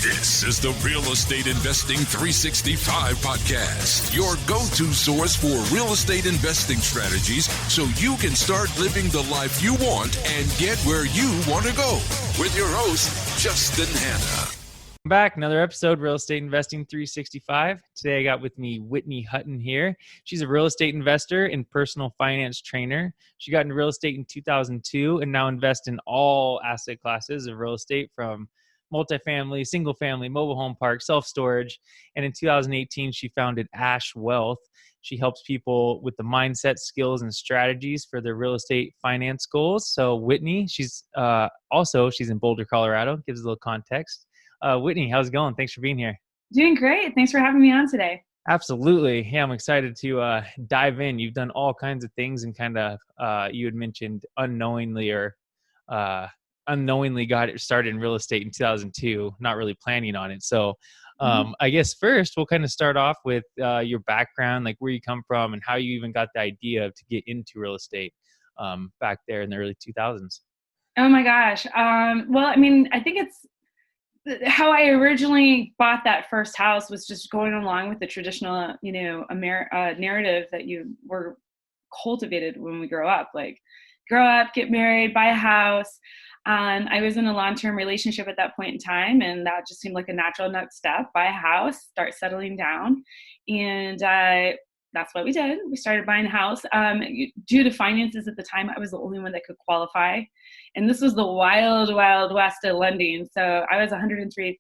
This is the Real Estate Investing 365 podcast, your go-to source for real estate investing strategies so you can start living the life you want and get where you want to go. With your host, Justin Hanna. Back, another episode, Real Estate Investing 365. Today I got with me Whitney Hutten here. She's a real estate investor and personal finance trainer. She got into real estate in 2002 and now invests in all asset classes of real estate, from multifamily, single family, mobile home park, self-storage. And in 2018, she founded Ash Wealth. She helps people with the mindset, skills, and strategies for their real estate finance goals. So Whitney, she's in Boulder, Colorado. Gives a little context. Whitney, how's it going? Thanks for being here. Doing great. Thanks for having me on today. Absolutely. Yeah, I'm excited to dive in. You've done all kinds of things and kind of, you had mentioned unknowingly got it started in real estate in 2002, not really planning on it. So I guess first we'll kind of start off with your background, like where you come from and how you even got the idea to get into real estate back there in the early 2000s. Oh my gosh. Well, I mean, I think it's how I originally bought that first house was just going along with the traditional, narrative that you were cultivated when we grow up, like grow up, get married, buy a house. I was in a long-term relationship at that point in time, and that just seemed like a natural next step. Buy a house, start settling down, and that's what we did. We started buying a house. Due to finances at the time, I was the only one that could qualify, and this was the wild, wild west of lending. So I was 103%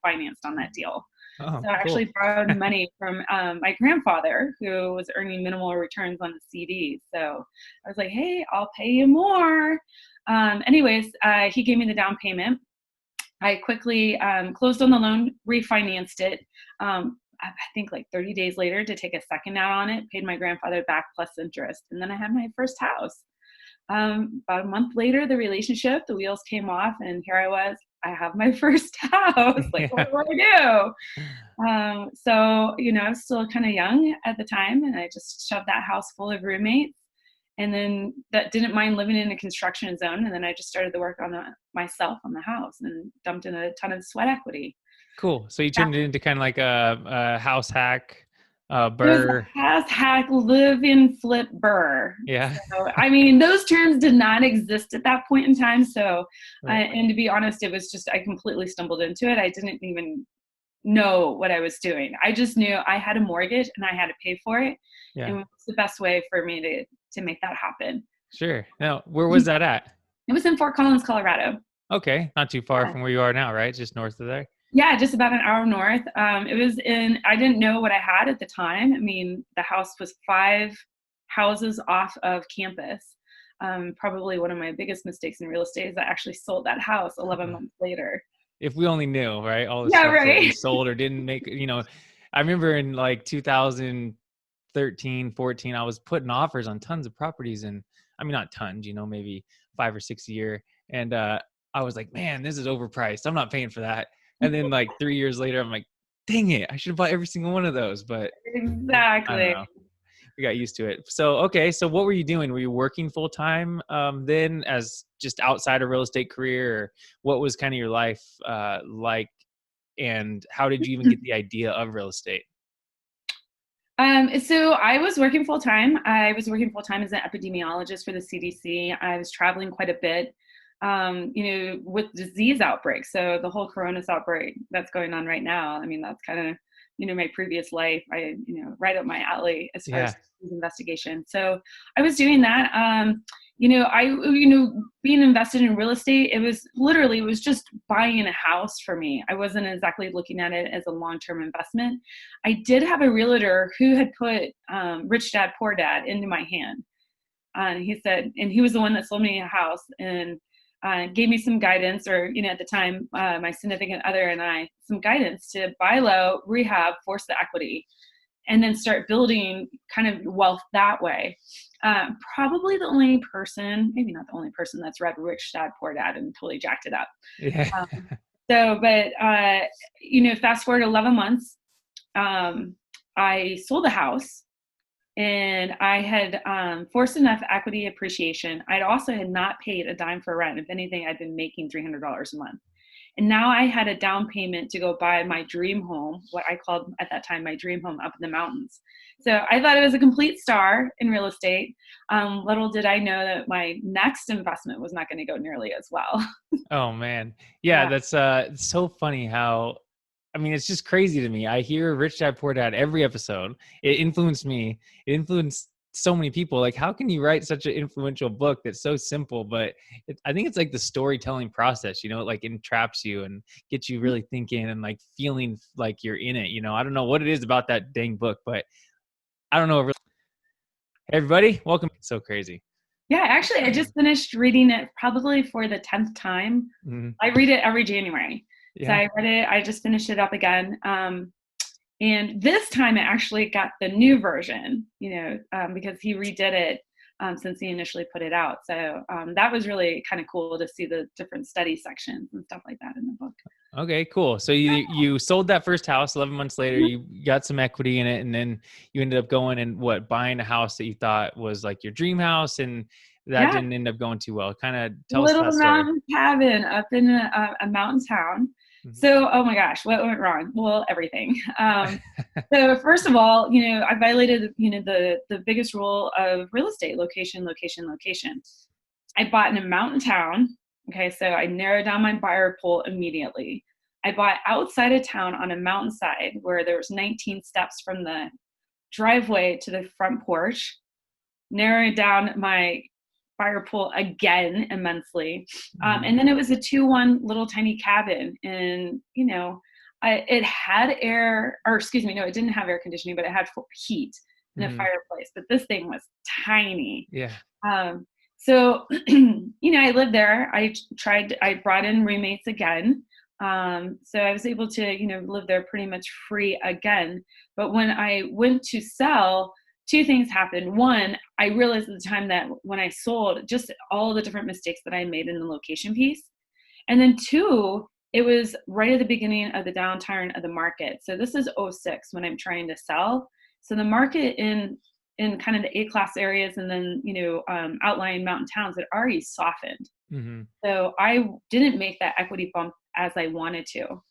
financed on that deal. Oh, so I actually borrowed money from my grandfather, who was earning minimal returns on the CD. So I was like, hey, I'll pay you more. He gave me the down payment. I quickly closed on the loan, refinanced it. I think like 30 days later to take a second out on it, paid my grandfather back plus interest. And then I had my first house. About a month later, the wheels came off, and here I was. I have my first house. Like, what do I do? I was still kind of young at the time, and I just shoved that house full of roommates, and then that didn't mind living in a construction zone. And then I just started the work on myself on the house and dumped in a ton of sweat equity. Cool. So you turned it into kind of like a house hack, It burr. was a house hack, live in flip burr. Yeah. So, I mean, those terms did not exist at that point in time. So, Right. and to be honest, it was just, I completely stumbled into it. I didn't even know what I was doing. I just knew I had a mortgage and I had to pay for it. Yeah. And what's the best way for me to make that happen? Sure. Now, where was that at? It was in Fort Collins, Colorado. Okay. Not too far from where you are now, right? Just north of there. Yeah, just about an hour north. I didn't know what I had at the time. I mean, the house was 5 houses off of campus. Probably one of my biggest mistakes in real estate is I actually sold that house 11 months later. If we only knew, right? All the stuff that we sold or didn't make, I remember in like 2013, 14, I was putting offers on tons of properties, and I mean, not tons, maybe 5 or 6 a year. And I was like, man, this is overpriced. I'm not paying for that. And then like 3 years later, I'm like, dang it, I should have bought every single one of those. But exactly, I don't know. We got used to it. So, okay. So what were you doing? Were you working full time then as just outside of real estate career? Or what was kind of your life like? And how did you even get the idea of real estate? So I was working full time. I was working full time as an epidemiologist for the CDC. I was traveling quite a bit. With disease outbreaks. So the whole coronavirus outbreak that's going on right now, I mean, that's kind of, my previous life, right up my alley as far as investigation. So I was doing that. Being invested in real estate, it was just buying a house for me. I wasn't exactly looking at it as a long-term investment. I did have a realtor who had put Rich Dad, Poor Dad into my hand. He said, and he was the one that sold me a house, and gave me some guidance, or, at the time, my significant other and I, some guidance to buy low, rehab, force the equity, and then start building kind of wealth that way. Probably the only person, maybe not the only person, that's read Rich Dad, Poor Dad and totally jacked it up. Yeah. Fast forward 11 months, I sold the house. And I had forced enough equity appreciation. I'd also had not paid a dime for rent. If anything, I'd been making $300 a month. And now I had a down payment to go buy my dream home, what I called at that time my dream home up in the mountains. So I thought it was a complete star in real estate. Little did I know that my next investment was not going to go nearly as well. Oh man. Yeah, Yeah. that's it's so funny how I mean, it's just crazy to me. I hear Rich Dad Poor Dad every episode. It influenced me. It influenced so many people. Like, how can you write such an influential book that's so simple? But I think it's like the storytelling process, it like entraps you and gets you really thinking and like feeling like you're in it. I don't know what it is about that dang book, but I don't know. Hey, everybody, welcome. It's so crazy. Yeah, actually, I just finished reading it probably for the 10th time. Mhm. I read it every January. So Yeah. I read it, I just finished it up again. And this time it actually got the new version, because he redid it since he initially put it out. So that was really kind of cool to see the different study sections and stuff like that in the book. Okay, cool. So you sold that first house 11 months later, you got some equity in it, and then you ended up going and buying a house that you thought was like your dream house, and that Yeah, didn't end up going too well. Kind of tell us that little story. mountain cabin up in a mountain town. Mhm. So, oh my gosh, what went wrong? Well, everything. So first of all, I violated, the biggest rule of real estate: location, location, location. I bought in a mountain town. Okay, so I narrowed down my buyer pool immediately. I bought outside of town on a mountainside where there was 19 steps from the driveway to the front porch, narrowing down my buyer pool again immensely. And then it was a 2-1 little tiny cabin. And, it had air, or excuse me, no, it didn't have air conditioning, but it had heat and a Mhm. fireplace. But this thing was tiny. Yeah. So, I lived there. I brought in roommates again. So I was able to, live there pretty much free again. But when I went to sell, two things happened. One, I realized at the time that when I sold, just all the different mistakes that I made in the location piece. And then two, it was right at the beginning of the downturn of the market. So this is '06 when I'm trying to sell. So the market in kind of the A-class areas and then, outlying mountain towns had already softened. Mhm. So I didn't make that equity bump as I wanted to.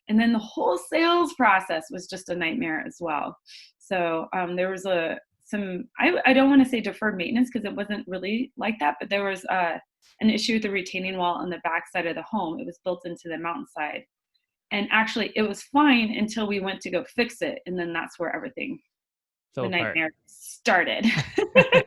And then the whole sales process was just a nightmare as well. So there was I don't want to say deferred maintenance because it wasn't really like that, but there was an issue with the retaining wall on the back side of the home. It was built into the mountainside. And actually, it was fine until we went to go fix it. And then that's where the Fell apart. nightmare started.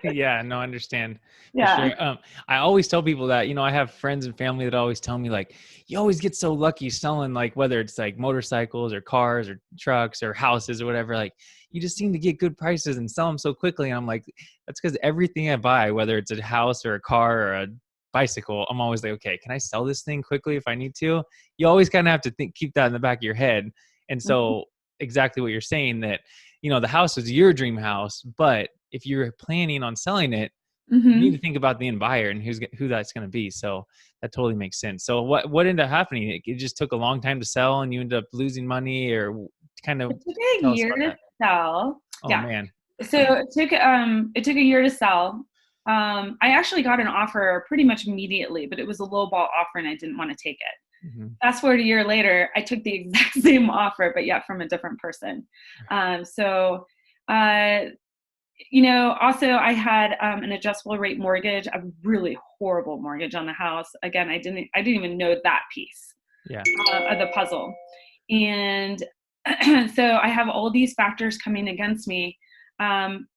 Yeah, no, I understand for Yeah. sure. I always tell people that, I have friends and family that always tell me like, you always get so lucky selling, like whether it's like motorcycles or cars or trucks or houses or whatever, like you just seem to get good prices and sell them so quickly. And I'm like, that's because everything I buy, whether it's a house or a car or a bicycle, I'm always like, okay, can I sell this thing quickly if I need to? You always kind of have to keep that in the back of your head. And so exactly what you're saying, that the house was your dream house, but if you're planning on selling it, you need to Mm-hmm. think about the end buyer and who that's going to be. So that totally makes sense. So what ended up happening? It just took a long time to sell, and you ended up losing money, or kind of It took a tell us year about to that. sell. Oh Yeah. man. So it took a year to sell. I actually got an offer pretty much immediately, but it was a low ball offer and I didn't want to take it. Mhm. Fast forward a year later, I took the exact same offer, but yet from a different person. So uh, also I had an adjustable rate mortgage, a really horrible mortgage on the house. Again, I didn't even know that piece Yeah. of the puzzle. And so I have all these factors coming against me. Um,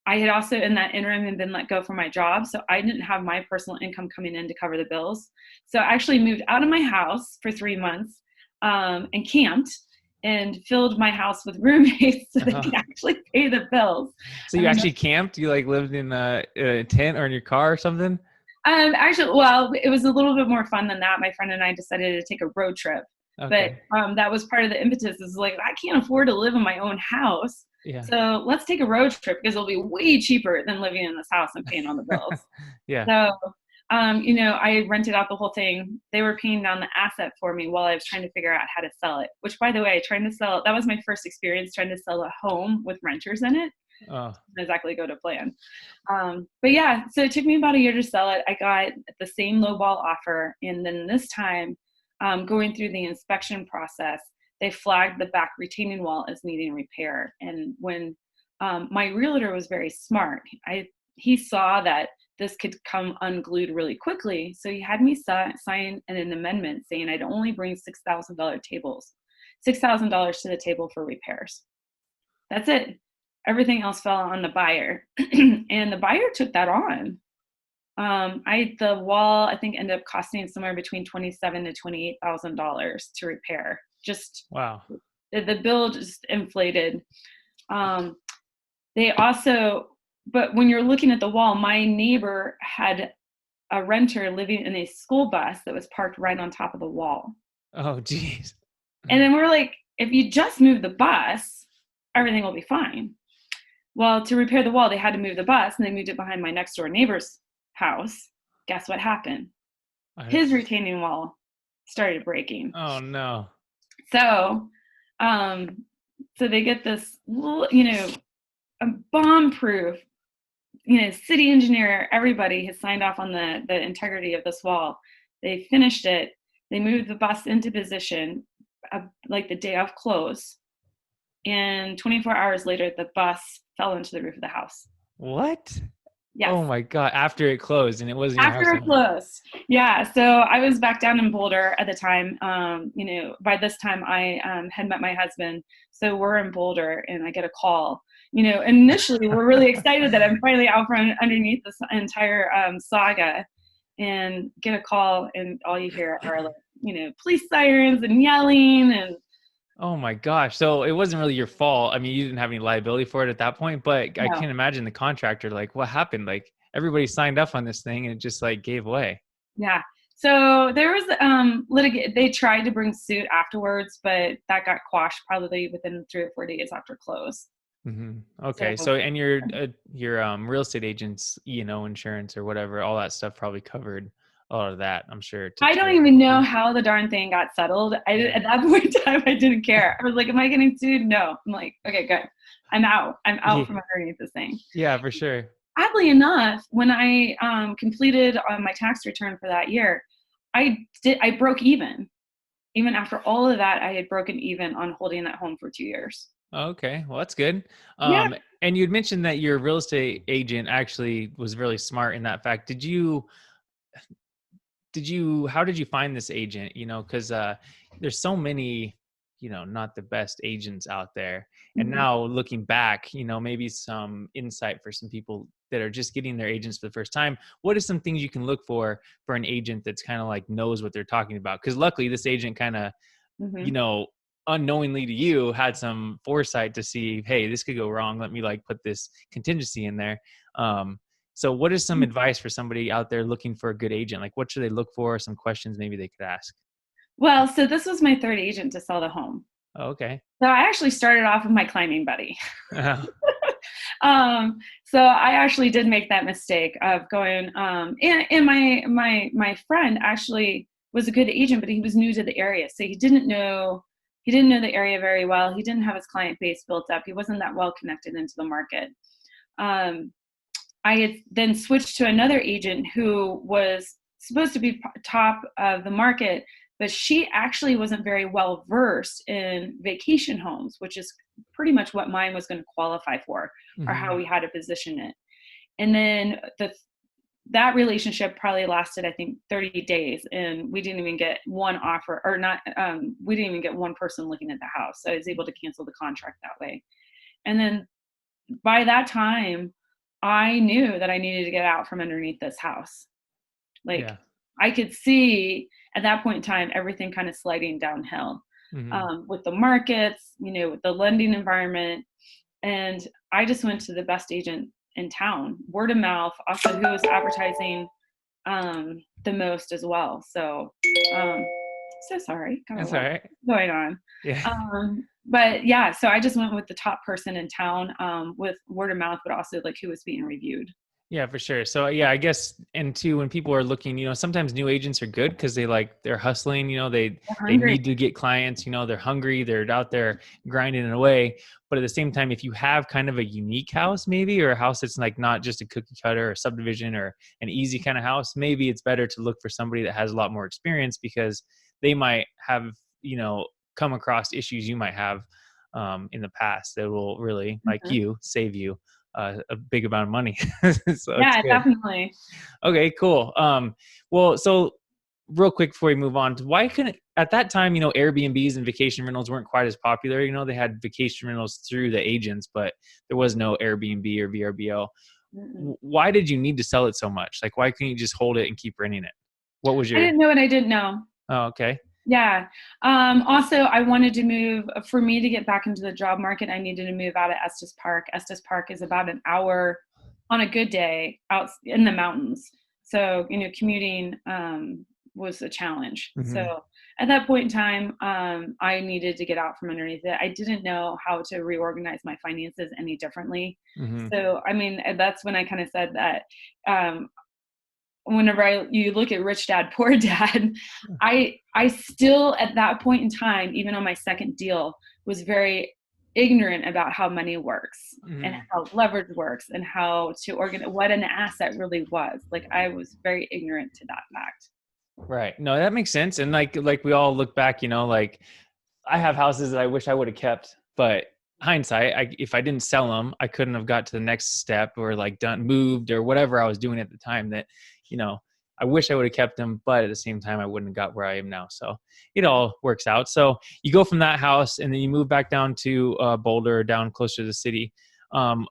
I had also in that interim had been let go from my job. So I didn't have my personal income coming in to cover the bills. So I actually moved out of my house for 3 months and camped and filled my house with roommates so they Uh-huh. could actually pay the bills. So And you then actually camped? You like lived in a tent or in your car or something? actually, well, it was a little bit more fun than that. My friend and I decided to take a road trip, but Okay. that was part of the impetus. Is like I can't afford to live in my own house, Yeah. so let's take a road trip because it'll be way cheaper than living in this house and paying all the bills. Yeah. So, I rented out the whole thing. They were paying down the asset for me while I was trying to figure out how to sell it. Which, by the way, that was my first experience trying to sell a home with renters in it. Oh. Didn't exactly go to plan. But yeah, so it took me about a year to sell it. I got the same lowball offer, and then this time going through the inspection process, they flagged the back retaining wall as needing repair. And when my realtor was very smart, he saw that this could come unglued really quickly. So he had me sign an amendment saying I'd only bring $6,000 $6,000 to the table for repairs. That's it. Everything else fell on the buyer. And the buyer took that on. The wall, I think, ended up costing somewhere between $27,000 to $28,000 to repair. Just Wow. The bill just inflated. But when you're looking at the wall, my neighbor had a renter living in a school bus that was parked right on top of the wall. Oh, geez. And then we're like, if you just move the bus, everything will be fine. Well, to repair the wall, they had to move the bus, and they moved it behind my next door neighbor's house. Guess what happened? His retaining wall started breaking. Oh, no. So they get this, a bomb-proof, city engineer, everybody has signed off on the integrity of this wall. They finished it. They moved the bus into position like the day of close. And 24 hours later, the bus fell into the roof of the house. What? Yes. Oh my God. After it closed, and it wasn't your house After it closed. Yeah. So I was back down in Boulder at the time. By this time I had met my husband. So we're in Boulder and I get a call. Initially we're really excited that I'm finally out from underneath this entire saga, and get a call, and all you hear are police sirens and yelling and. Oh my gosh. So it wasn't really your fault. I mean, you didn't have any liability for it at that point, but No. I can't imagine the contractor, like, what happened? Like, everybody signed up on this thing and it just like gave way. Yeah. So there was they tried to bring suit afterwards, but that got quashed probably within 3 or 4 days after close. Mm-hmm. Okay. So, and your real estate agents, insurance or whatever, all that stuff probably covered a lot of that, I'm sure. I don't even know how the darn thing got settled. At that point in time, I didn't care. I was like, am I getting sued? No. I'm like, okay, good. I'm out from underneath this thing. Yeah, for sure. Oddly enough, when I completed my tax return for that year, I broke even. Even after all of that, I had broken even on holding that home for 2 years. Okay. Well, that's good. Yeah. And you'd mentioned that your real estate agent actually was really smart in that fact. How did you find this agent? Because there's so many, not the best agents out there. And Mm-hmm. now looking back, maybe some insight for some people that are just getting their agents for the first time. What are some things you can look for an agent that's kind of like knows what they're talking about? Because luckily this agent kind of, Mm-hmm. unknowingly to you had some foresight to see, hey, this could go wrong. Let me like put this contingency in there. So what is some advice for somebody out there looking for a good agent? Like, what should they look for? Some questions maybe they could ask. Well, so this was my third agent to sell the home. Oh, okay. So I actually started off with my climbing buddy. Oh, So I actually did make that mistake of going, and my friend actually was a good agent, but he was new to the area. So he didn't know the area very well. He didn't have his client base built up. He wasn't that well connected into the market. I had then switched to another agent who was supposed to be top of the market, but she actually wasn't very well versed in vacation homes, which is pretty much what mine was going to qualify for, or how we had to position it. And then that relationship probably lasted, I think, 30 days, and we didn't even get one offer, or not. We didn't even get one person looking at the house. So I was able to cancel the contract that way. And then by that time, I knew that I needed to get out from underneath this house. Like, yeah. I could see at that point in time, everything kind of sliding downhill, with the markets, with the lending environment. And I just went to the best agent in town, word of mouth, also who was advertising the most as well. So, so sorry. That's all right. Going on. Yeah. But yeah, so I just went with the top person in town, with word of mouth, but also like who was being reviewed. Yeah, for sure. So yeah, I guess, and two, when people are looking, sometimes new agents are good because they're hustling, they need to get clients, they're hungry, they're out there grinding it away. But at the same time, if you have kind of a unique house, maybe, or a house that's like not just a cookie cutter or subdivision or an easy kind of house, maybe it's better to look for somebody that has a lot more experience, because they might have, come across issues you might have in the past that will really, like Mhm. you, save you a big amount of money. So it's Yeah, good. definitely. Okay, cool. Well, so real quick before we move on, why couldn't at that time, Airbnbs and vacation rentals weren't quite as popular. They had vacation rentals through the agents, but there was no Airbnb or VRBO. Mm-mm. Why did you need to sell it so much? Like, why couldn't you just hold it and keep renting it? What was I your? didn't know what I didn't know. Oh, okay. Yeah. Also, I wanted to move. For me to get back into the job market, I needed to move out of Estes Park. Estes Park is about an hour on a good day out in the mountains. So, commuting was a challenge. Hmm. So at that point in time, I needed to get out from underneath it. I didn't know how to reorganize my finances any differently. Hmm. So, I mean, that's when I kind of said that um, whenever you look at Rich Dad Poor Dad, I still at that point in time, even on my second deal, was very ignorant about how money works and Hmm. how leverage works and how to organize what an asset really was. Like I was very ignorant to that fact. Right. No, that makes sense. And like we all look back, like I have houses that I wish I would have kept, but hindsight, if I didn't sell them, I couldn't have got to the next step or like moved or whatever I was doing at the time that, you know, I wish I would have kept them, but at the same time, I wouldn't have got where I am now. So it all works out. So you go from that house and then you move back down to Boulder, down closer to the city. Um,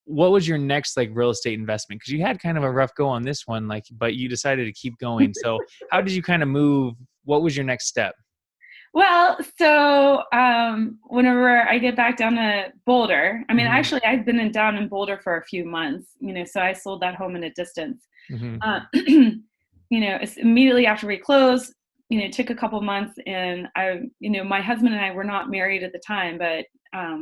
what was your next like real estate investment? Because you had kind of a rough go on this one, like, but you decided to keep going. So how did you kind of move? What was your next step? Well, so whenever I get back down to Boulder, I mean, Hmm. actually, I've been down in Boulder for a few months, so I sold that home in a distance. Hmm. It's immediately after we closed, it took a couple months and my husband and I were not married at the time, but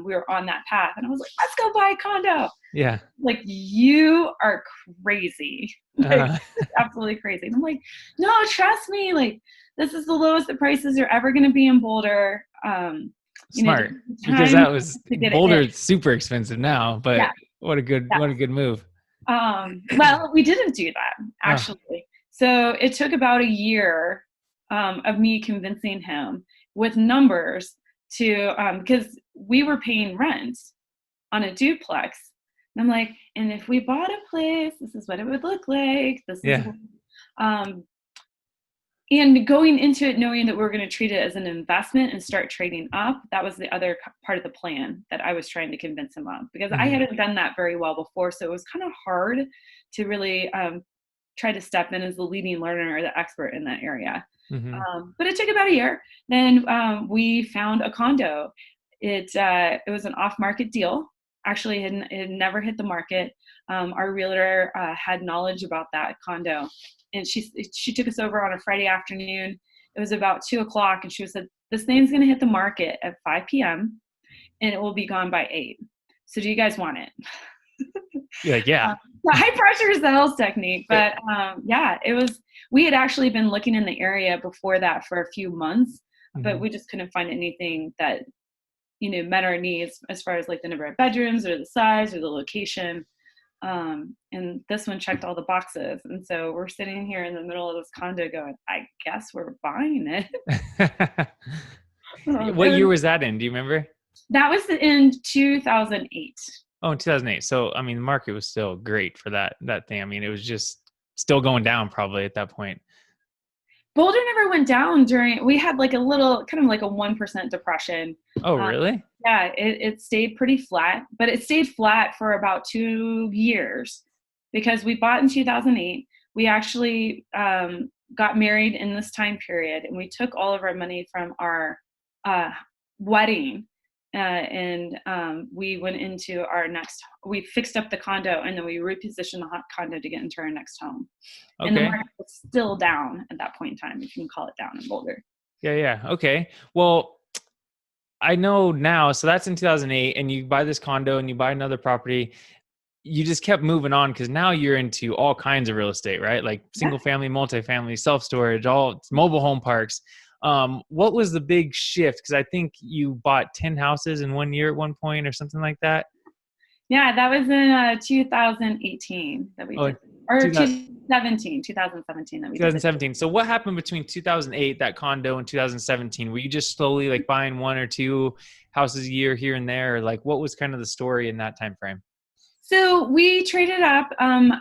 we were on that path and I was like, let's go buy a condo. Yeah. Like, you are crazy. Like, Uh, it's absolutely crazy. And I'm like, no, trust me. Like, this is the lowest the prices are ever going to be in Boulder. This Smart, is the because time that was to get it in. Boulder is super expensive now, Yeah. but what a good move. Well, we didn't do that Oh, actually. So it took about a year of me convincing him with numbers to because we were paying rent on a duplex. And I'm like, and if we bought a place, this is what it would look like. This is yeah. um, and going into it knowing that we were going to treat it as an investment and start trading up, that was the other part of the plan that I was trying to convince him of, because I Hmm. hadn't done that very well before. So it was kind of hard to really try to step in as the leading learner or the expert in that area. Hmm. But it took about a year. Then we found a condo. It was an off-market deal. Actually, it had never hit the market. Our realtor had knowledge about that condo, and she took us over on a Friday afternoon. It was about 2 o'clock, and she said, "This thing's going to hit the market at 5 p.m. and it will be gone by 8. So do you guys want it?" You're like, yeah. The high pressure sales technique, Yeah. but yeah, it was. We had actually been looking in the area before that for a few months, but Hmm. we just couldn't find anything that met our needs as far as like the number of bedrooms or the size or the location. And this one checked all the boxes, and so we're sitting here in the middle of this condo going, I guess we're buying it. What year was that in? Do you remember? That was in 2008. Oh, in 2008. So, I mean, the market was still great for that thing. I mean, it was just still going down probably at that point. Boulder never went down during. We had like a little, kind of like a 1% depression. Oh, Um, really? yeah, it stayed pretty flat, but it stayed flat for about 2 years because we bought in 2008. We actually got married in this time period, and we took all of our money from our uh, wedding. And we went into our next, we fixed up the condo and then we repositioned the hot condo to get into our next home. And the Okay. market was still down at that point in time, if you can call it down in Boulder. Yeah, yeah. Okay. Well, I know now. So that's in 2008, and you buy this condo and you buy another property. You just kept moving on because now you're into all kinds of real estate, right? Like Yeah. single family, multifamily, self storage, all mobile home parks. What was the big shift? Because I think you bought 10 houses in 1 year at one point or something like that. Yeah, that was in 2018 that we Oh, did, or 2000 2017 that we did it. 2017. So what happened between 2008, that condo, and 2017? Were you just slowly like buying one or two houses a year here and there? Or like what was kind of the story in that time frame? So we traded up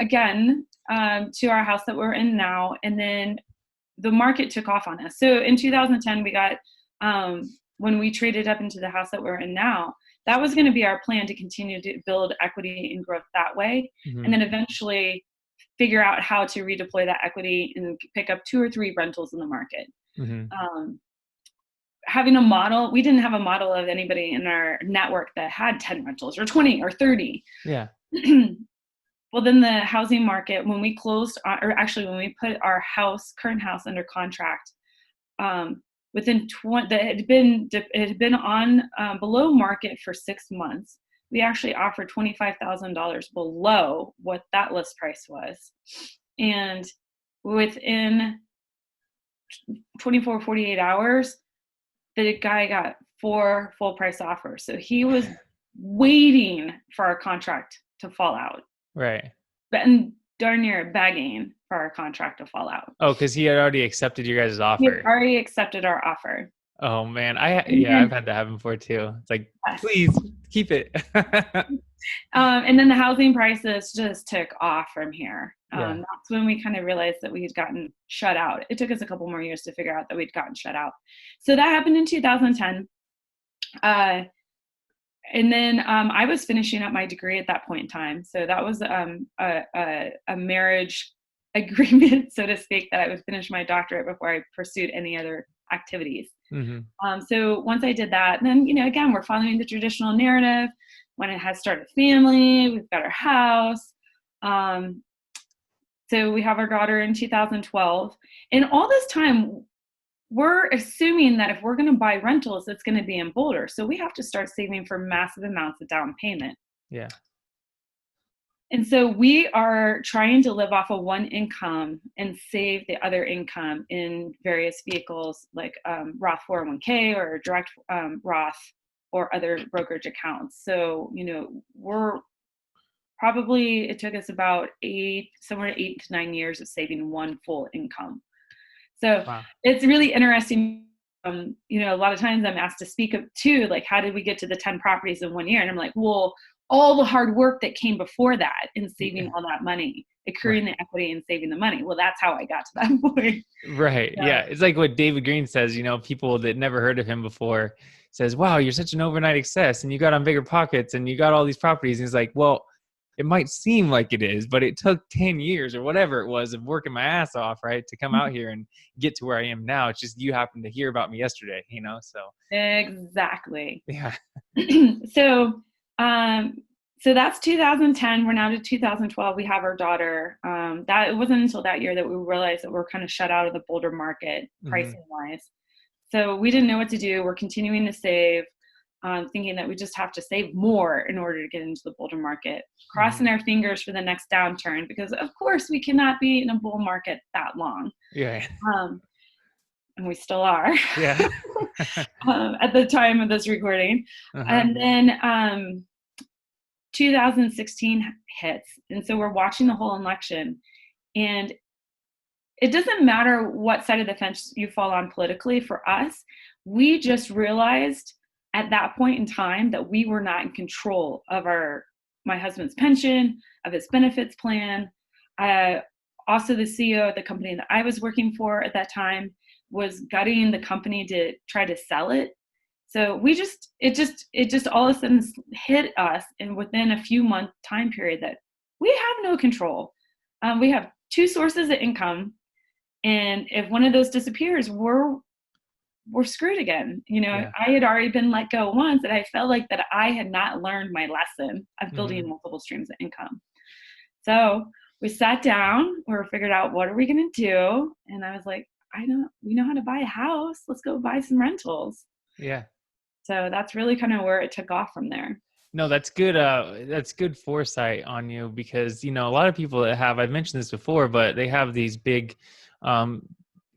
again to our house that we're in now, and then the market took off on us. So in 2010, we got when we traded up into the house that we're in now. That was going to be our plan, to continue to build equity and growth that way, Mm-hmm. and then eventually figure out how to redeploy that equity and pick up 2 or 3 rentals in the market. Mm-hmm. Having a model, we didn't have a model of anybody in our network that had 10 rentals or 20 or 30. Yeah. Well, then the housing market, when we closed, or actually when we put our current house under contract, within it had been on below market for 6 months. We actually offered $25,000 below what that list price was, and within 48 hours, the guy got 4 full price offers. So he was waiting for our contract to fall out. Right. And darn near begging for our contract to fall out. Oh, because he had already accepted your guys' He offer. had already accepted our offer. Oh man, I've had that happen before too. It's like, Yes. please keep it. And then the housing prices just took off from here. Yeah. That's when we kind of realized that we had gotten shut out. It took us a couple more years to figure out that we'd gotten shut out. So that happened in 2010. And then I was finishing up my degree at that point in time. So that was a marriage agreement, so to speak, that I would finish my doctorate before I pursued any other activities. Mm-hmm. So once I did that, then, again, we're following the traditional narrative. When it has started a family, we've got our house. So we have our daughter in 2012. And all this time, we're assuming that if we're going to buy rentals, it's going to be in Boulder. So we have to start saving for massive amounts of down payment. Yeah. And so we are trying to live off of one income and save the other income in various vehicles like Roth 401k or direct Roth or other brokerage accounts. So, we're probably, it took us about somewhere 8 to 9 years of saving one full income. So wow. It's really interesting. A lot of times I'm asked to speak to, like, how did we get to the 10 properties in 1 year? And I'm like, well, all the hard work that came before that in saving all that money, accruing the equity and saving the money. Well, that's how I got to that point. Right. Yeah. It's like what David Green says, people that never heard of him before says, wow, you're such an overnight success and you got on bigger pockets and you got all these properties. And he's like, well, it might seem like it is, but it took 10 years or whatever it was of working my ass off, right, to come out here and get to where I am now. It's just you happened to hear about me yesterday, so. Exactly. Yeah. So that's 2010. We're now to 2012. We have our daughter. That it wasn't until that year that we realized that we're kind of shut out of the Boulder market pricing wise. So we didn't know what to do. We're continuing to save. Thinking that we just have to save more in order to get into the Boulder market, crossing our fingers for the next downturn, because of course we cannot be in a bull market that long. Yeah. And we still are. Yeah. At the time of this recording. And then 2016 hits. And so we're watching the whole election, and it doesn't matter what side of the fence you fall on politically. For us, we just realized at that point in time that we were not in control of my husband's pension, of his benefits plan. Also, the CEO of the company that I was working for at that time was gutting the company to try to sell it. So it just all of a sudden hit us, and within a few month time period, that we have no control. We have 2 sources of income, and if one of those disappears, we're screwed again. I had already been let go once, and I felt like that I had not learned my lesson of building multiple streams of income. So we sat down, we figured out, what are we going to do? And I was like, we know how to buy a house. Let's go buy some rentals. Yeah. So that's really kind of where it took off from there. No, that's good. That's good foresight on you, because, a lot of people that I've mentioned this before, but they have these big,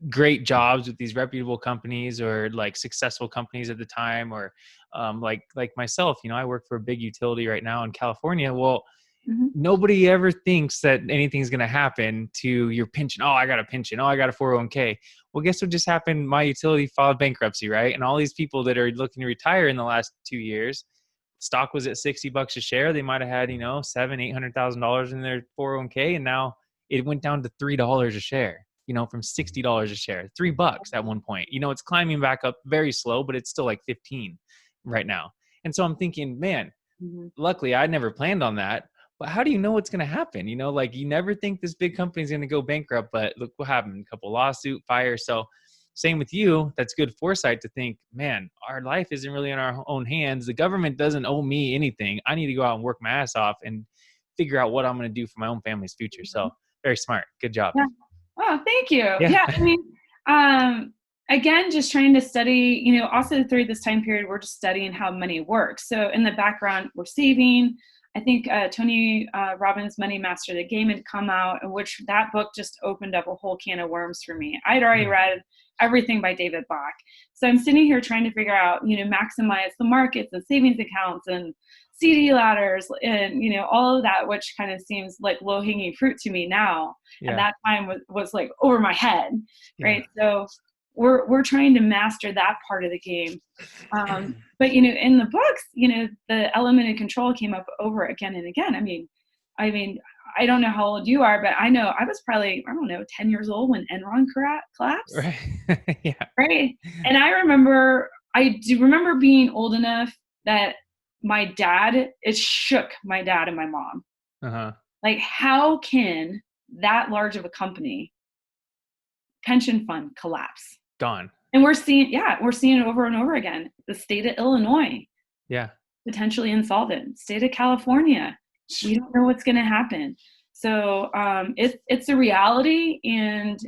great jobs with these reputable companies or like successful companies at the time, or like myself, I work for a big utility right now in California. Well, Mhm. nobody ever thinks that anything's going to happen to your pension. Oh, I got a pension. Oh, I got a 401k. Well, guess what just happened? My utility filed bankruptcy, right? And all these people that are looking to retire in the last 2 years, stock was at $60 a share. They might have had, $700,000-800,000 in their 401k. And now it went down to $3 a share, from $60 a share, $3 at one point. It's climbing back up very slow, but it's still like 15 right now. And so I'm thinking, man, Mhm. luckily I never planned on that. But how do you know what's going to happen? Like you never think this big company is going to go bankrupt, but look what happened. A couple lawsuit, fire. So same with you. That's good foresight to think, man, our life isn't really in our own hands. The government doesn't owe me anything. I need to go out and work my ass off and figure out what I'm going to do for my own family's future. So very smart. Good job. Yeah. Oh, thank you. Yeah. Yeah, I mean, again, just trying to study, also through this time period, we're just studying how money works. So in the background, we're saving. I think Tony Robbins' Money Master the Game had come out, in which that book just opened up a whole can of worms for me. I'd already read everything by David Bach. So I'm sitting here trying to figure out, maximize the markets and savings accounts and CD ladders and, all of that, which kind of seems like low hanging fruit to me now. At that time was like over my head, right? So we're trying to master that part of the game. But in the books, the element of control came up over again and again. I mean, I don't know how old you are, but I know I was probably, I don't know, 10 years old when Enron collapsed. Right. Yeah. Right. And I do remember being old enough that it shook my dad and my mom. Uh-huh. Like, how can that large of a company pension fund collapse? Gone. And we're seeing it over and over again. The state of Illinois, Yeah. potentially insolvent. State of California, we don't know what's going to happen. So it's a reality, and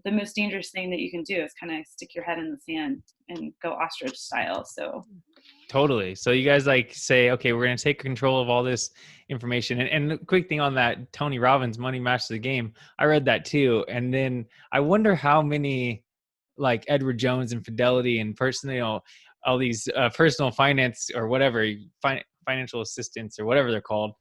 the most dangerous thing that you can do is kind of stick your head in the sand and go ostrich style. So totally. So you guys like say, okay, we're going to take control of all this information. And the quick thing on that, Tony Robbins, Money Master the Game, I read that too. And then I wonder how many like Edward Jones and Fidelity and personal, all these personal finance or whatever, financial assistants or whatever they're called,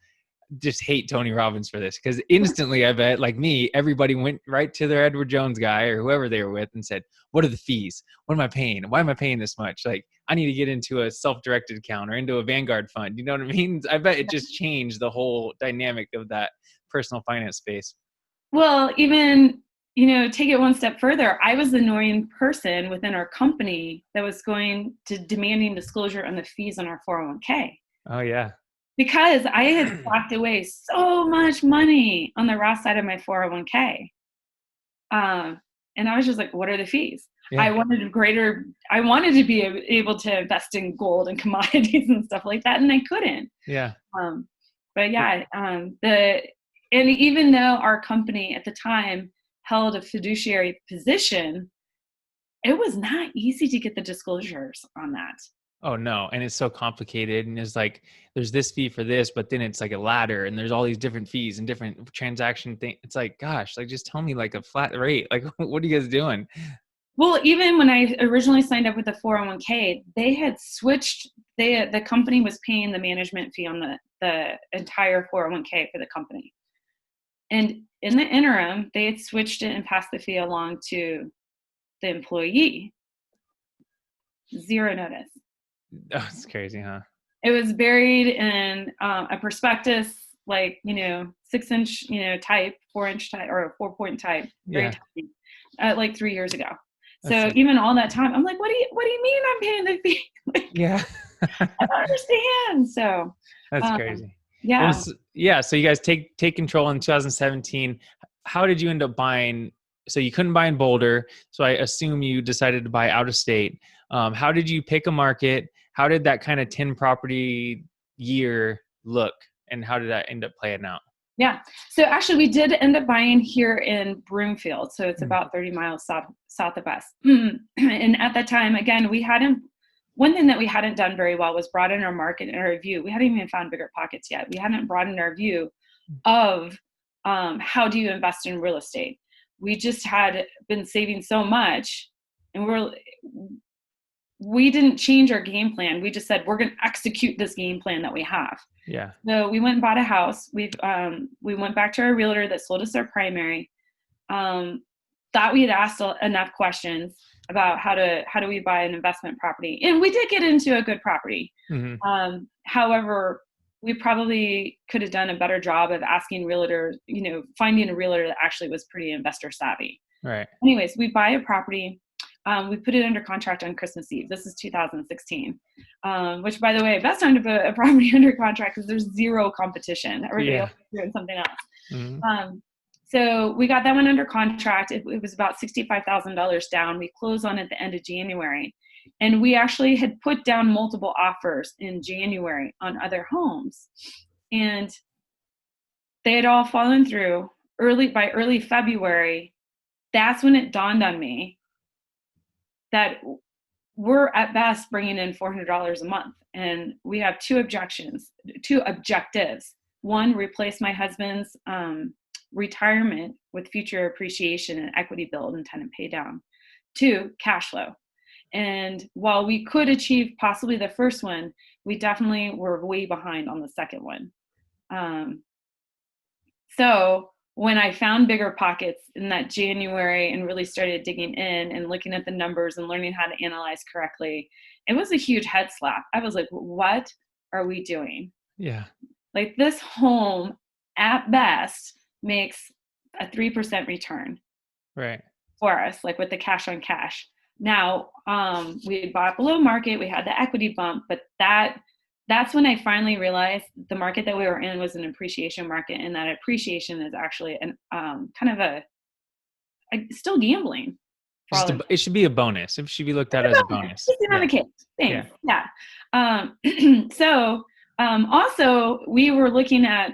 just hate Tony Robbins for this, because instantly I bet, like me, everybody went right to their Edward Jones guy or whoever they were with and said, what are the fees? What am I paying? Why am I paying this much? Like, I need to get into a self-directed account or into a Vanguard fund. You know what I mean? I bet it just changed the whole dynamic of that personal finance space. well, even take it one step further. I was the annoying person within our company that was going to demanding disclosure on the fees on our 401k. Oh yeah. Because I had locked away so much money on the Roth side of my 401k. And I was just like, what are the fees? Yeah. I wanted to be able to invest in gold and commodities and stuff like that, and I couldn't. Yeah. But yeah, and even though our company at the time held a fiduciary position, it was not easy to get the disclosures on that. Oh no. And it's so complicated. And it's like, there's this fee for this, but then it's like a ladder and there's all these different fees and different transaction things. It's like, gosh, like just tell me like a flat rate. Like, what are you guys doing? Well, even when I originally signed up with the 401k, they had switched, the company was paying the management fee on the entire 401k for the company. And in the interim, they had switched it and passed the fee along to the employee. Zero notice. Oh, it's crazy, huh? It was buried in a prospectus, like 6-inch type, 4-inch type, or a 4-point type, very tiny, like 3 years ago. So even all that time, I'm like, what do you mean I'm paying the fee? Like, yeah. I don't understand. So that's crazy. Yeah. Well, so you guys take control in 2017. How did you end up buying? So you couldn't buy in Boulder. So I assume you decided to buy out of state. How did you pick a market? How did that kind of 10 property year look? And how did that end up playing out? Yeah. So actually we did end up buying here in Broomfield. So it's about 30 miles south of us. And at that time, again, one thing that we hadn't done very well was broaden our market and our view. We hadn't even found bigger pockets yet. We hadn't broadened our view of how do you invest in real estate. we just had been saving so much, and we didn't change our game plan. We just said, we're going to execute this game plan that we have. Yeah. So we went and bought a house. We went back to our realtor that sold us our primary. Thought we had asked enough questions about how do we buy an investment property, and we did get into a good property. Mm-hmm. However, we probably could have done a better job of asking realtors, finding a realtor that actually was pretty investor savvy. Right. Anyways, we buy a property. We put it under contract on Christmas Eve. This is 2016, which, by the way, best time to put a property under contract because there's zero competition. Everybody else is doing something else. Mm-hmm. So we got that one under contract. It was about $65,000 down. We closed on it at the end of January. And we actually had put down multiple offers in January on other homes. And they had all fallen through by early February. That's when it dawned on me that we're at best bringing in $400 a month. And we have two objectives. One, replace my husband's retirement with future appreciation and equity build and tenant pay down. Two, cash flow. And while we could achieve possibly the first one, we definitely were way behind on the second one. So when I found bigger pockets in that January and really started digging in and looking at the numbers and learning how to analyze correctly, it was a huge head slap. I was like, what are we doing? Yeah. Like, this home at best makes a 3% return Right. for us, like with the cash on cash. Now, we bought below market, we had the equity bump, but that's when I finally realized the market that we were in was an appreciation market, and that appreciation is actually an kind of still gambling. It should be a bonus. It should be looked at as a bonus. It's on the cake. Thanks. Yeah. So also we were looking at,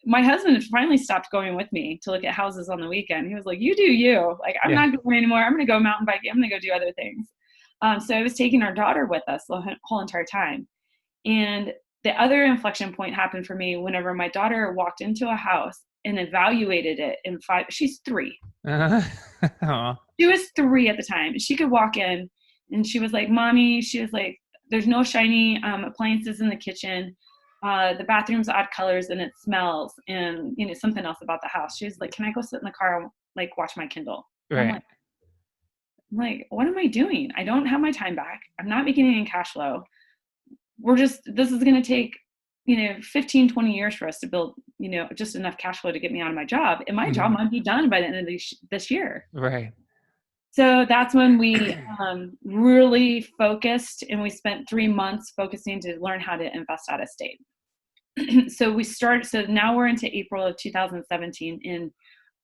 my husband had finally stopped going with me to look at houses on the weekend. He was like, you do you. Like, I'm not going anymore. I'm going to go mountain biking. I'm going to go do other things. So I was taking our daughter with us the whole entire time. And the other inflection point happened for me whenever my daughter walked into a house and evaluated it in she's 3. She was 3 at the time. She could walk in and she was like, Mommy, she was like, there's no shiny appliances in the kitchen. The bathroom's odd colors and it smells, and something else about the house. She was like, can I go sit in the car and like watch my Kindle? Right. I'm like, what am I doing? I don't have my time back. I'm not making any cash flow. This is going to take 15, 20 years for us to build just enough cash flow to get me out of my job, and my job might be done by the end of this year. Right. So that's when we really focused, and we spent 3 months focusing to learn how to invest out of state. So now we're into April of 2017. And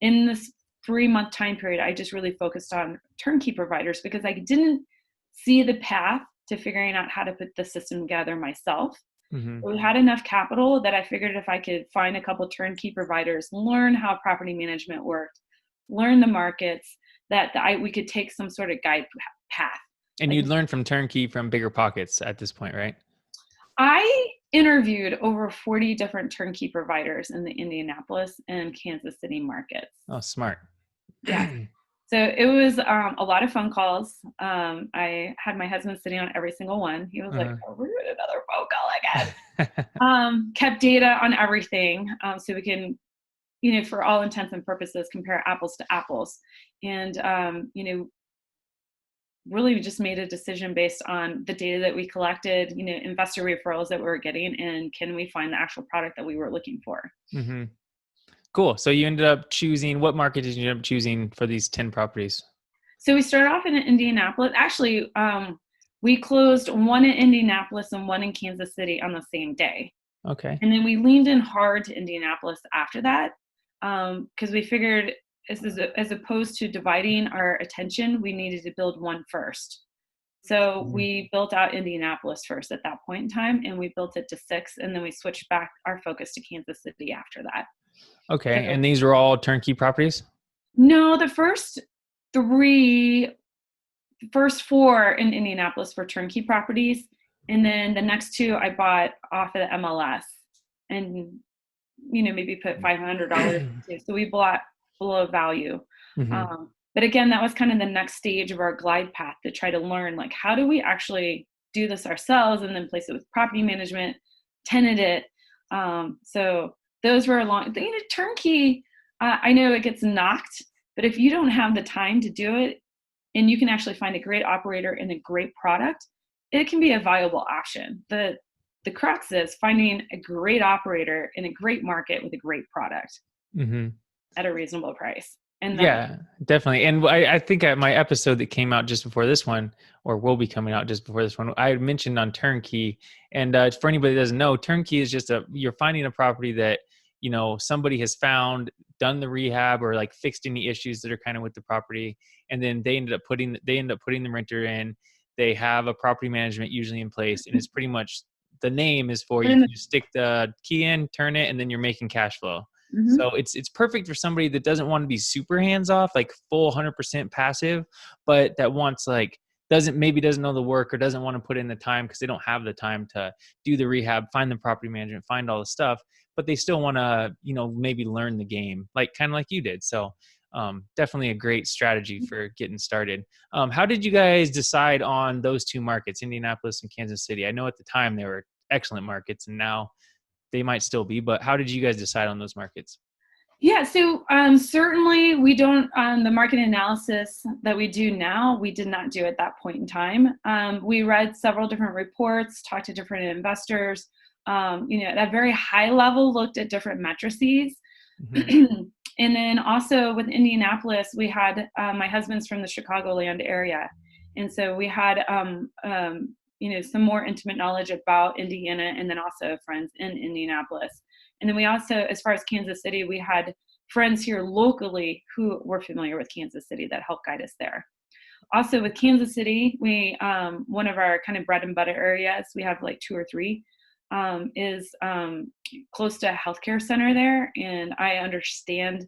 in this 3-month time period, I just really focused on turnkey providers because I didn't see the path to figuring out how to put the system together myself. Mm-hmm. We had enough capital that I figured if I could find a couple turnkey providers, learn how property management worked, learn the markets, that we could take some sort of guide path. And you'd learn from turnkey from bigger pockets at this point, right? I interviewed over 40 different turnkey providers in the Indianapolis and Kansas City markets. Oh, smart. Yeah. So it was a lot of phone calls. I had my husband sitting on every single one. He was like, oh, we're doing another phone call again. Kept data on everything so we can, for all intents and purposes, compare apples to apples. And, really just made a decision based on the data that we collected, investor referrals that we were getting, and can we find the actual product that we were looking for. Mm-hmm. Cool. So you ended up choosing, what market did you end up choosing for these 10 properties? So we started off in Indianapolis. Actually, we closed one in Indianapolis and one in Kansas City on the same day. Okay. And then we leaned in hard to Indianapolis after that because we figured as opposed to dividing our attention, we needed to build one first. So we built out Indianapolis first at that point in time, and we built it to 6, and then we switched back our focus to Kansas City after that. Okay. So, and these were all turnkey properties? No, the first 4 in Indianapolis were turnkey properties. And then the next 2 I bought off of the MLS and, maybe put $500 into. So we bought below value. Hmm. But again, that was kind of the next stage of our glide path to try to learn, like, how do we actually do this ourselves and then place it with property management, tenant it. So those were turnkey. I know it gets knocked, but if you don't have the time to do it and you can actually find a great operator and a great product, it can be a viable option. The crux is finding a great operator in a great market with a great product Hmm. at a reasonable price. And that, Yeah, definitely. And I think at my episode that came out just before this one, or will be coming out just before this one, I had mentioned on turnkey. And for anybody that doesn't know, turnkey is just you're finding a property that, somebody has found, done the rehab or like fixed any issues that are kind of with the property. And then they end up putting the renter in. They have a property management usually in place. And it's pretty much, the name is for, you just stick the key in, turn it, and then you're making cash flow. Mhm. So it's perfect for somebody that doesn't want to be super hands off, like full 100% passive, but that wants like doesn't know the work or doesn't want to put in the time because they don't have the time to do the rehab, find the property management, find all the stuff, but they still want to, maybe learn the game, like kind of like you did. So definitely a great strategy for getting started. How did you guys decide on those two markets, Indianapolis and Kansas City? I know at the time they were excellent markets, and now they might still be, but how did you guys decide on those markets? Yeah, so certainly we don't, the market analysis that we do now, we did not do at that point in time. We read several different reports, talked to different investors, at a very high level, looked at different matrices. Hmm. And then also with Indianapolis, we had, my husband's from the Chicagoland area. And so we had, some more intimate knowledge about Indiana and then also friends in Indianapolis. And then we also, as far as Kansas City, we had friends here locally who were familiar with Kansas City that helped guide us there. Also with Kansas City, we, one of our kind of bread and butter areas, we have like two or three, is close to a healthcare center there. And I understand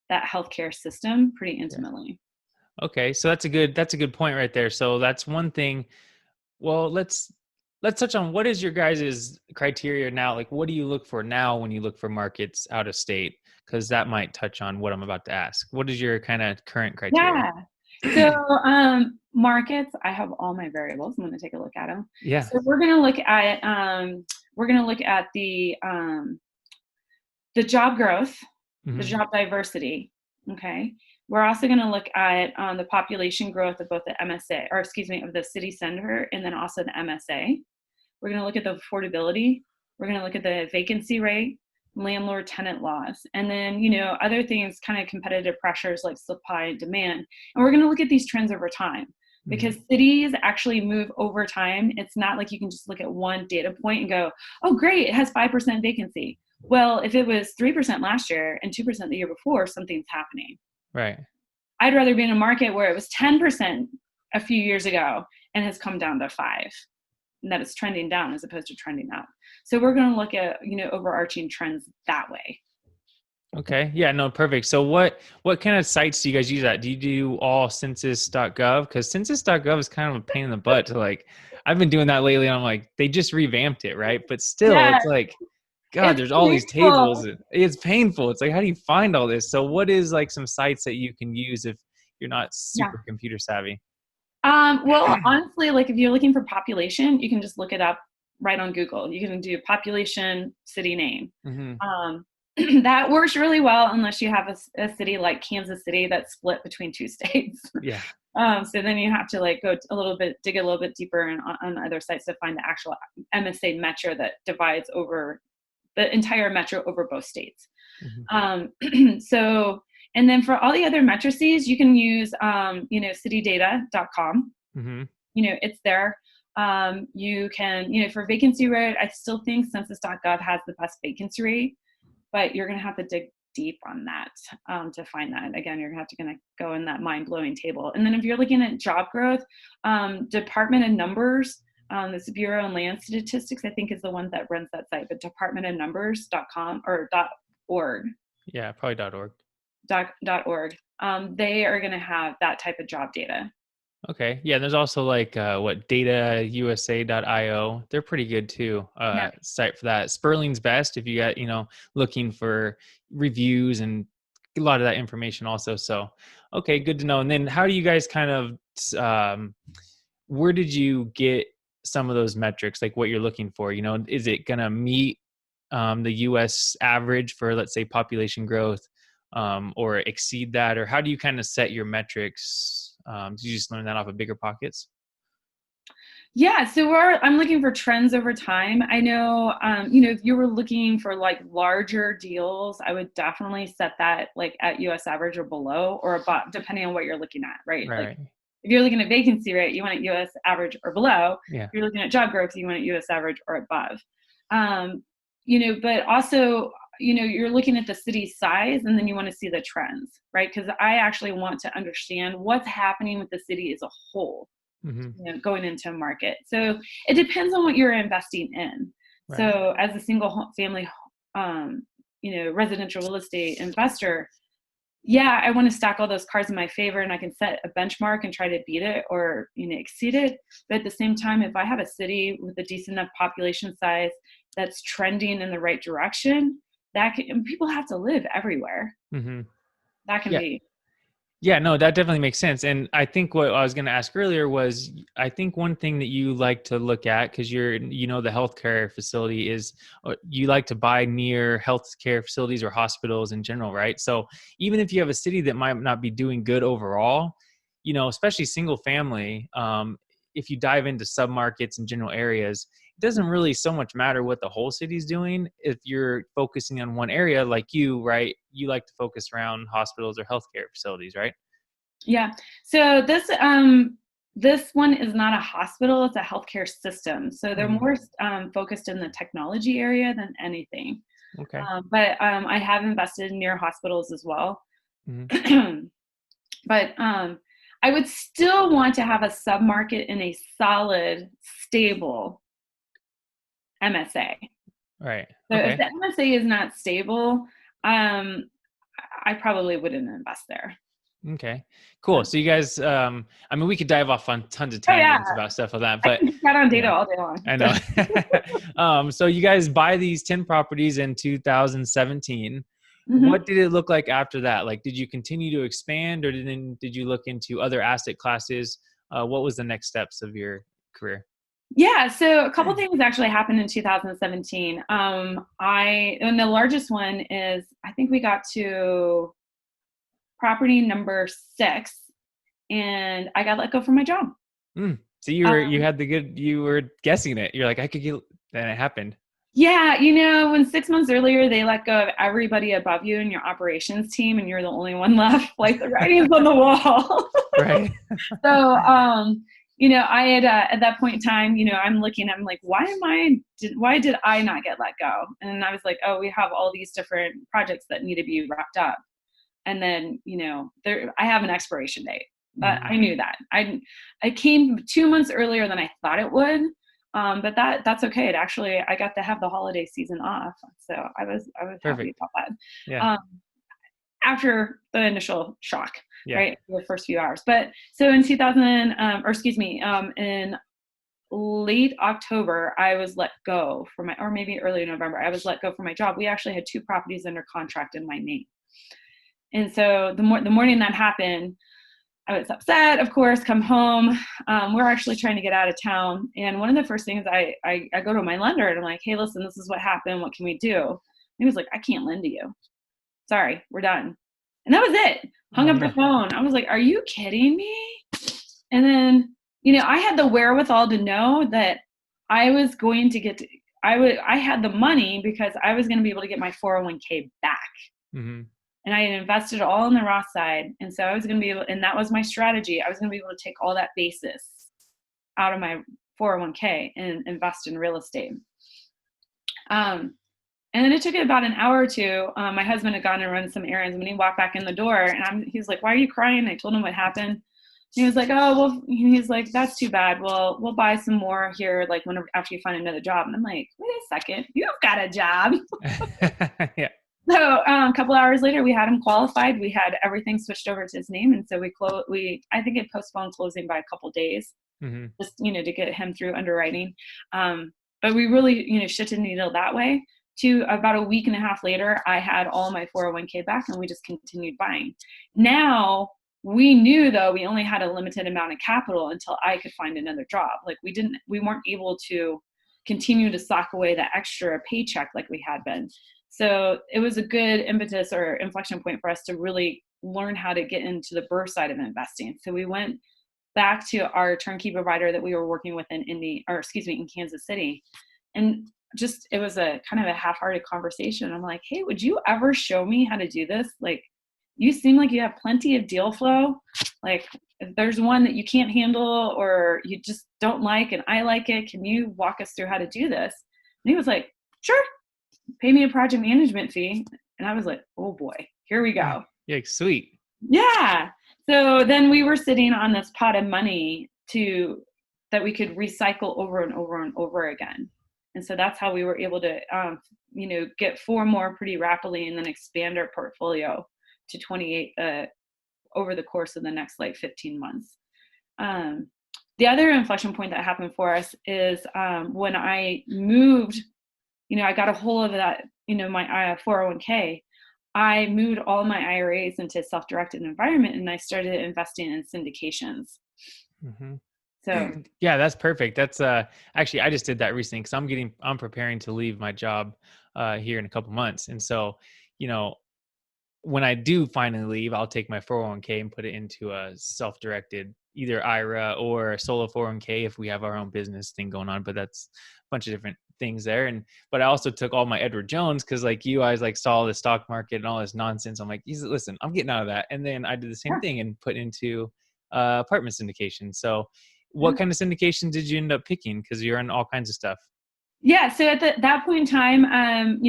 that healthcare system pretty Yeah. intimately. Okay, so that's a good point right there. So that's one thing. Well, let's touch on what is your guys' criteria now. Like, what do you look for now when you look for markets out of state? Because that might touch on what I'm about to ask. What is your kind of current criteria? Yeah. So markets, I have all my variables. I'm going to take a look at them. Yeah. So we're going to look at the job growth, the Hmm. job diversity. Okay. We're also going to look at the population growth of both the MSA, or excuse me, of the city center and then also the MSA. We're going to look at the affordability. We're going to look at the vacancy rate, landlord tenant laws, and then, other things, kind of competitive pressures like supply and demand. And we're going to look at these trends over time Hmm. because cities actually move over time. It's not like you can just look at one data point and go, oh, great, it has 5% vacancy. Well, if it was 3% last year and 2% the year before, something's happening. Right. I'd rather be in a market where it was 10% a few years ago and has come down to 5, and that it's trending down as opposed to trending up. So we're going to look at, overarching trends that way. Okay. Yeah, no, perfect. So what kind of sites do you guys use at? Do you do all census.gov? Because census.gov is kind of a pain in the butt to like, I've been doing that lately and I'm like, they just revamped it, right? But still, Yeah, it's like, God, it's there's all these tables. painful. It's painful. It's like, how do you find all this? So what is like some sites that you can use if you're not Yeah. super computer savvy? Well, honestly, like if you're looking for population, you can just look it up right on Google. You can do population, city name. Hmm. Um, that works really well unless you have a city like Kansas City that's split between two states. Yeah. So then you have to like dig a little bit deeper on other sites to find the actual MSA metro that divides over the entire metro over both states. Hmm. Um, so, and then for all the other matrices, you can use, citydata.com. Hmm. It's there. You can, for vacancy rate, I still think census.gov has the best vacancy rate, but you're going to have to dig deep on that to find that. Again, you're going to have to go in that mind-blowing table. And then if you're looking at job growth, Department of Numbers, this Bureau of Land Statistics, I think is the one that runs that site, but departmentofnumbers.com or .org, Yeah, probably .org. .org. They are going to have that type of job data. Okay. Yeah, there's also like what datausa.io. They're pretty good too. Yeah. Site for that. Sperling's best if you got, looking for reviews and a lot of that information also. So Okay, good to know. And then how do you guys kind of, where did you get some of those metrics, like what you're looking for? Is it going to meet the US average for, let's say, population growth, or exceed that? Or how do you kind of set your metrics? Did you just learn that off of Bigger Pockets? Yeah, so I'm looking for trends over time. I know, if you were looking for like larger deals, I would definitely set that like at US average or below or above, depending on what you're looking at, right? Right, Like right. if you're looking at vacancy rate, you want it US average or below. Yeah. If you're looking at job growth, you want it US average or above. But also, you're looking at the city size and then you want to see the trends, right? Because I actually want to understand what's happening with the city as a whole, Hmm. going into a market. So it depends on what you're investing in. Right. So as a single family, residential real estate investor, yeah, I want to stack all those cards in my favor and I can set a benchmark and try to beat it or, exceed it. But at the same time, if I have a city with a decent enough population size that's trending in the right direction, and people have to live everywhere. Hmm. That can Yeah. be. Yeah, no, that definitely makes sense. And I think what I was going to ask earlier was, I think one thing that you like to look at, because the healthcare facility is, you like to buy near healthcare facilities or hospitals in general, right? So even if you have a city that might not be doing good overall, especially single family, if you dive into submarkets and general areas, it doesn't really so much matter what the whole city's doing. If you're focusing on one area, like you, right, you like to focus around hospitals or healthcare facilities, right? Yeah. So this one is not a hospital, it's a healthcare system. So they're Mhm. more focused in the technology area than anything. Okay. But I have invested near hospitals as well. Mhm. But I would still want to have a submarket in a solid, stable MSA. Right. So if Okay. the MSA is not stable, I probably wouldn't invest there. Okay. Cool. So you guys, I mean, we could dive off on tons of Oh yeah, tangents about stuff like that, I but can chat on data yeah, all day long. I know. So you guys buy these 10 properties in 2017. Mhm. What did it look like after that? Like, did you continue to expand, or did you look into other asset classes? What was the next steps of your career? Yeah, so a couple things actually happened in 2017. And the largest one is I think we got to property number 6, and I got let go from my job. So Um, you were guessing it. You're like, I could get, then it happened. yeah, when 6 months earlier they let go of everybody above you in your operations team, and you're the only one left, like the writing's on the wall. Right. So, I had at that point in time, I'm looking, I'm like, why did I not get let go? And I was like, oh, we have all these different projects that need to be wrapped up. And then, I have an expiration date. But Mhm. I knew that. I came 2 months earlier than I thought it would. But that's okay. I got to have the holiday season off. So I was happy Perfect. about that. Yeah. Um, After the initial shock, Yeah. right? The first few hours. But so in 2000, or excuse me, in late October, I was let go or maybe early November, I was let go from my job. We actually had 2 properties under contract in my name. And so the morning that happened, I was upset, of course, come home. We're actually trying to get out of town. And one of the first things I go to my lender and I'm like, hey, listen, this is what happened. What can we do? And he was like, I can't lend to you. Sorry, we're done. And that was it. Hung Oh up the no. phone. I was like, are you kidding me? And then, I had the wherewithal to know that I was going to I had the money because I was going to be able to get my 401k back. Hmm. And I had invested all in the Roth side. And so I was going to be able, and that was my strategy. I was going to be able to take all that basis out of my 401k and invest in real estate. Um, And then it took it about an hour or two. My husband had gone and run some errands. When he walked back in the door, and he was like, "Why are you crying?" I told him what happened. He was like, "Oh, well," he's like, "That's too bad. Well, we'll buy some more here, like whenever after you find another job." And I'm like, "Wait a second, you've got a job." Yeah. So a couple hours later, we had him qualified. We had everything switched over to his name, and so I think it postponed closing by a couple days, Hmm. just to get him through underwriting. But we really shifted the needle that way. To about a week and a half later, I had all my 401k back, and we just continued buying. Now we knew though we only had a limited amount of capital until I could find another job. Like we weren't able to continue to sock away the extra paycheck like we had been. So it was a good impetus or inflection point for us to really learn how to get into the BRRRR side of investing. So we went back to our turnkey provider that we were working with in Kansas City. And just, it was a kind of a half-hearted conversation. I'm like, hey, would you ever show me how to do this? Like, you seem like you have plenty of deal flow. Like, if there's one that you can't handle or you just don't like and I like it, can you walk us through how to do this? And he was like, sure, pay me a project management fee. And I was like, oh boy, here we go. Yeah, sweet. Yeah. So then we were sitting on this pot of money that we could recycle over and over and over again. And so that's how we were able to, get 4 more pretty rapidly and then expand our portfolio to 28 over the course of the next 15 months. The other inflection point that happened for us is when I moved, I got a hold of that, my 401k. I moved all my IRAs into self-directed environment and I started investing in syndications. Mm-hmm. So yeah, that's perfect. That's actually, I just did that recently because I'm preparing to leave my job here in a couple months. And so, when I do finally leave, I'll take my 401k and put it into a self-directed either IRA or a solo 401k if we have our own business thing going on. But that's a bunch of different things there. But I also took all my Edward Jones because like you guys saw the stock market and all this nonsense. I'm like, listen, I'm getting out of that. And then I did the same thing and put into apartment syndication. So what kind of syndication did you end up picking? Because you're in all kinds of stuff. Yeah. So at that point in time,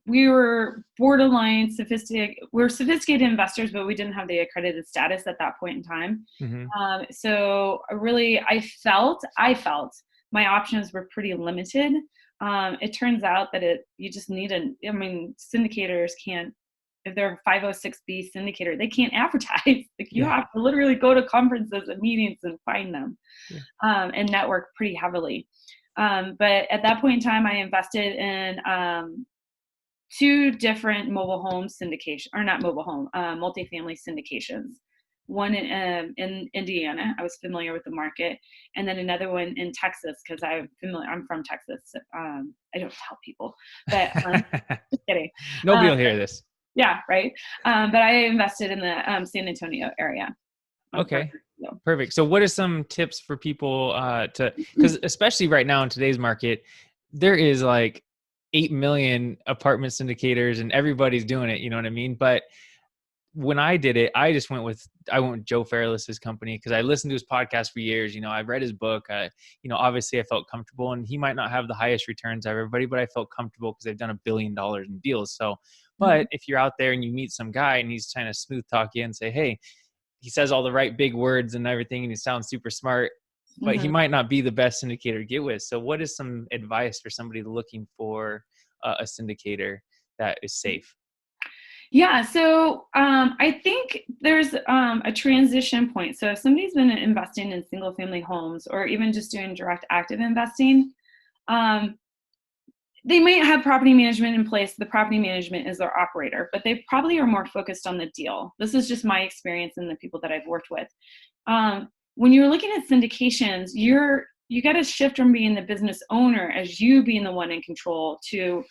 we were borderline sophisticated. We're sophisticated investors, but we didn't have the accredited status at that point in time. Mm-hmm. So really, I felt my options were pretty limited. It turns out that you just need syndicators can't, if they're a 506B syndicator, they can't advertise. Like you have to literally go to conferences and meetings and find them, and network pretty heavily. But at that point in time, I invested in 2 different mobile home syndication, or not mobile home, multifamily syndications. One in Indiana, I was familiar with the market, and then another one in Texas because I'm from Texas. I don't tell people, but just kidding. Nobody will hear this. Yeah, right. But I invested in the San Antonio area. Okay. Perfect. So what are some tips for people because especially right now in today's market, there is like 8 million apartment syndicators and everybody's doing it. You know what I mean? But when I did it, I went with Joe Fairless's company because I listened to his podcast for years. I read his book. Obviously I felt comfortable, and he might not have the highest returns of everybody, but I felt comfortable because they've done $1 billion in deals. So, but if you're out there and you meet some guy and he's trying to smooth talk you and say, hey, he says all the right big words and everything, and he sounds super smart, but he might not be the best syndicator to get with. So what is some advice for somebody looking for a syndicator that is safe? Yeah, so I think there's a transition point. So if somebody's been investing in single family homes or even just doing direct active investing, they might have property management in place. The property management is their operator, but they probably are more focused on the deal. This is just my experience and the people that I've worked with. When you're looking at syndications, you got to shift from being the business owner as you being the one in control to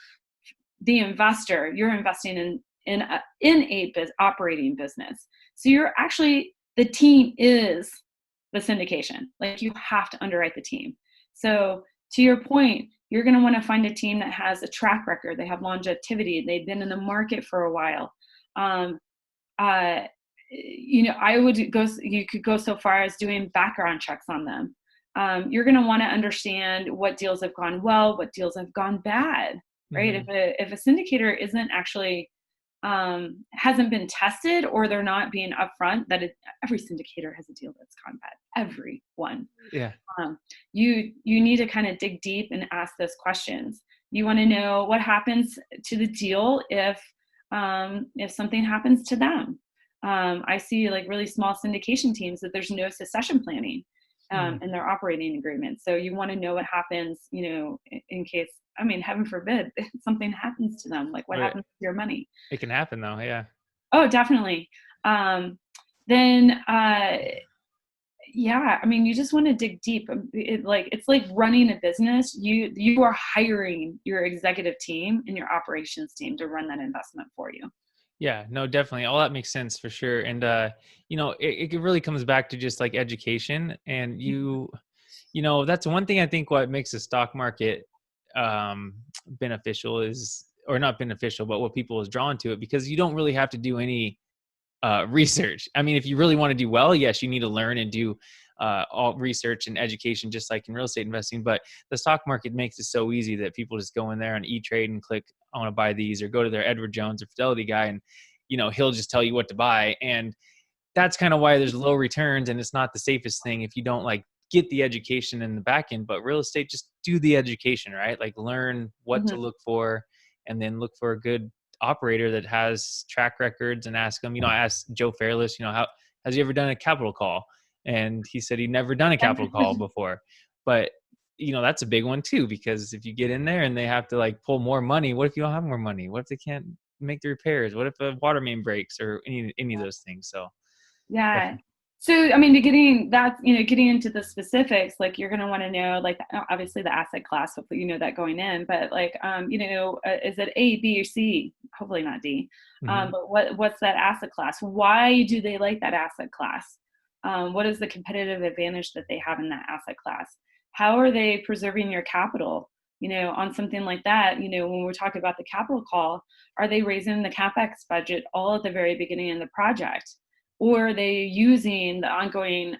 the investor. You're investing in a operating business. So the team is the syndication. Like you have to underwrite the team. So to your point, you're going to want to find a team that has a track record. They have longevity. They've been in the market for a while. You could go so far as doing background checks on them. You're going to want to understand what deals have gone well, what deals have gone bad, right? Mm-hmm. If a syndicator isn't actually hasn't been tested, or they're not being upfront that every syndicator has a deal that's gone bad. Every one. Yeah. You need to kind of dig deep and ask those questions. You want to know what happens to the deal if something happens to them. I see like really small syndication teams that there's no succession planning in their operating agreement. So you want to know what happens, in case, heaven forbid, if something happens to them, like what happens to your money. It can happen though. Yeah. Oh, definitely. then yeah, I mean, you just want to dig deep. It's like running a business. You are hiring your executive team and your operations team to run that investment for you. Yeah, no, definitely. All that makes sense for sure. And it really comes back to just like education. And that's one thing I think what makes the stock market beneficial is, or not beneficial, but what people is drawn to it, because you don't really have to do any research. I mean, if you really want to do well, yes, you need to learn and do all research and education, just like in real estate investing. But the stock market makes it so easy that people just go in there on E-Trade and click, I want to buy these, or go to their Edward Jones or Fidelity guy, and he'll just tell you what to buy. And that's kind of why there's low returns, and it's not the safest thing if you don't like get the education in the back end. But real estate, just do the education, right? Like learn what to Mhm. look for, and then look for a good operator that has track records, and ask them. I asked Joe Fairless, how has he ever done a capital call? And he said he'd never done a capital call before. But that's a big one too, because if you get in there and they have to like pull more money, what if you don't have more money? What if they can't make the repairs? What if a water main breaks, or any of those things? So Yeah. definitely. So, I mean, getting into the specifics, like you're going to want to know, like, obviously the asset class, hopefully you know that going in, but like, is it A, B, or C? Hopefully not D. Hmm. But what's that asset class? Why do they like that asset class? What is the competitive advantage that they have in that asset class? How are they preserving your capital? On something like that, when we're talking about the capital call, are they raising the CapEx budget all at the very beginning of the project? Or are they using the ongoing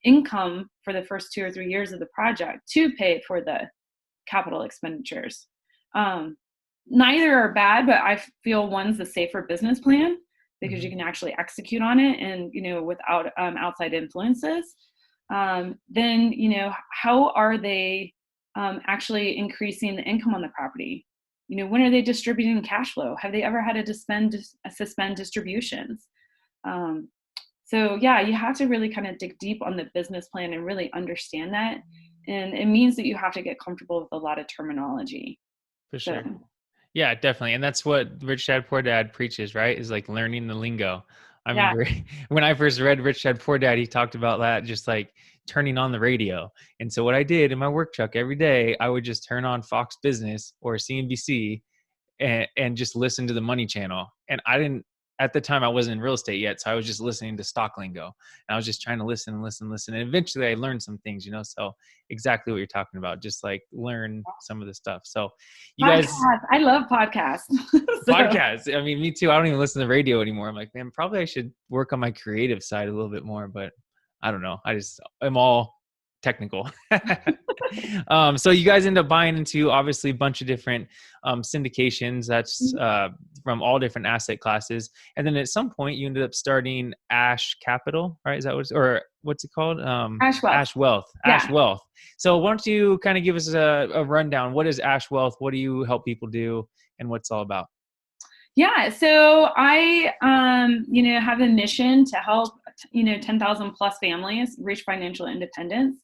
income for the first 2 or 3 years of the project to pay for the capital expenditures? Um, Neither are bad, but I feel one's the safer business plan because you Hmm. can actually execute on it, and without outside influences. Then how are they actually increasing the income on the property? When are they distributing cash flow? Have they ever had to suspend distributions? Um, so yeah, you have to really kind of dig deep on the business plan and really understand that. And it means that you have to get comfortable with a lot of terminology. For So sure. Yeah, definitely. And that's what Rich Dad Poor Dad preaches, right? Is like learning the lingo. I yeah, remember when I first read Rich Dad Poor Dad, he talked about that, just like turning on the radio. And so what I did in my work truck every day, I would just turn on Fox Business or CNBC, and just listen to the money channel. And I didn't, at the time I wasn't in real estate yet, so I was just listening to stock lingo, and I was just trying to listen and listen and listen, and eventually I learned some things. So exactly what you're talking about, just like learn some of the stuff. So you guys, podcasts. I love podcasts. So podcasts, I mean, me too. I don't even listen to the radio anymore. I'm like, man, probably I should work on my creative side a little bit more, but I don't know, I'm all technical. So you guys end up buying into obviously a bunch of different syndications. That's from all different asset classes, and then at some point you ended up starting Ash Capital, right? Is that or what's it called? Ashwell. Ash Wealth. Ash Yeah. Wealth. So why don't you kind of give us a rundown? What is Ash Wealth? What do you help people do, and what's it all about? Yeah. So I, have a mission to help, 10,000 plus families reach financial independence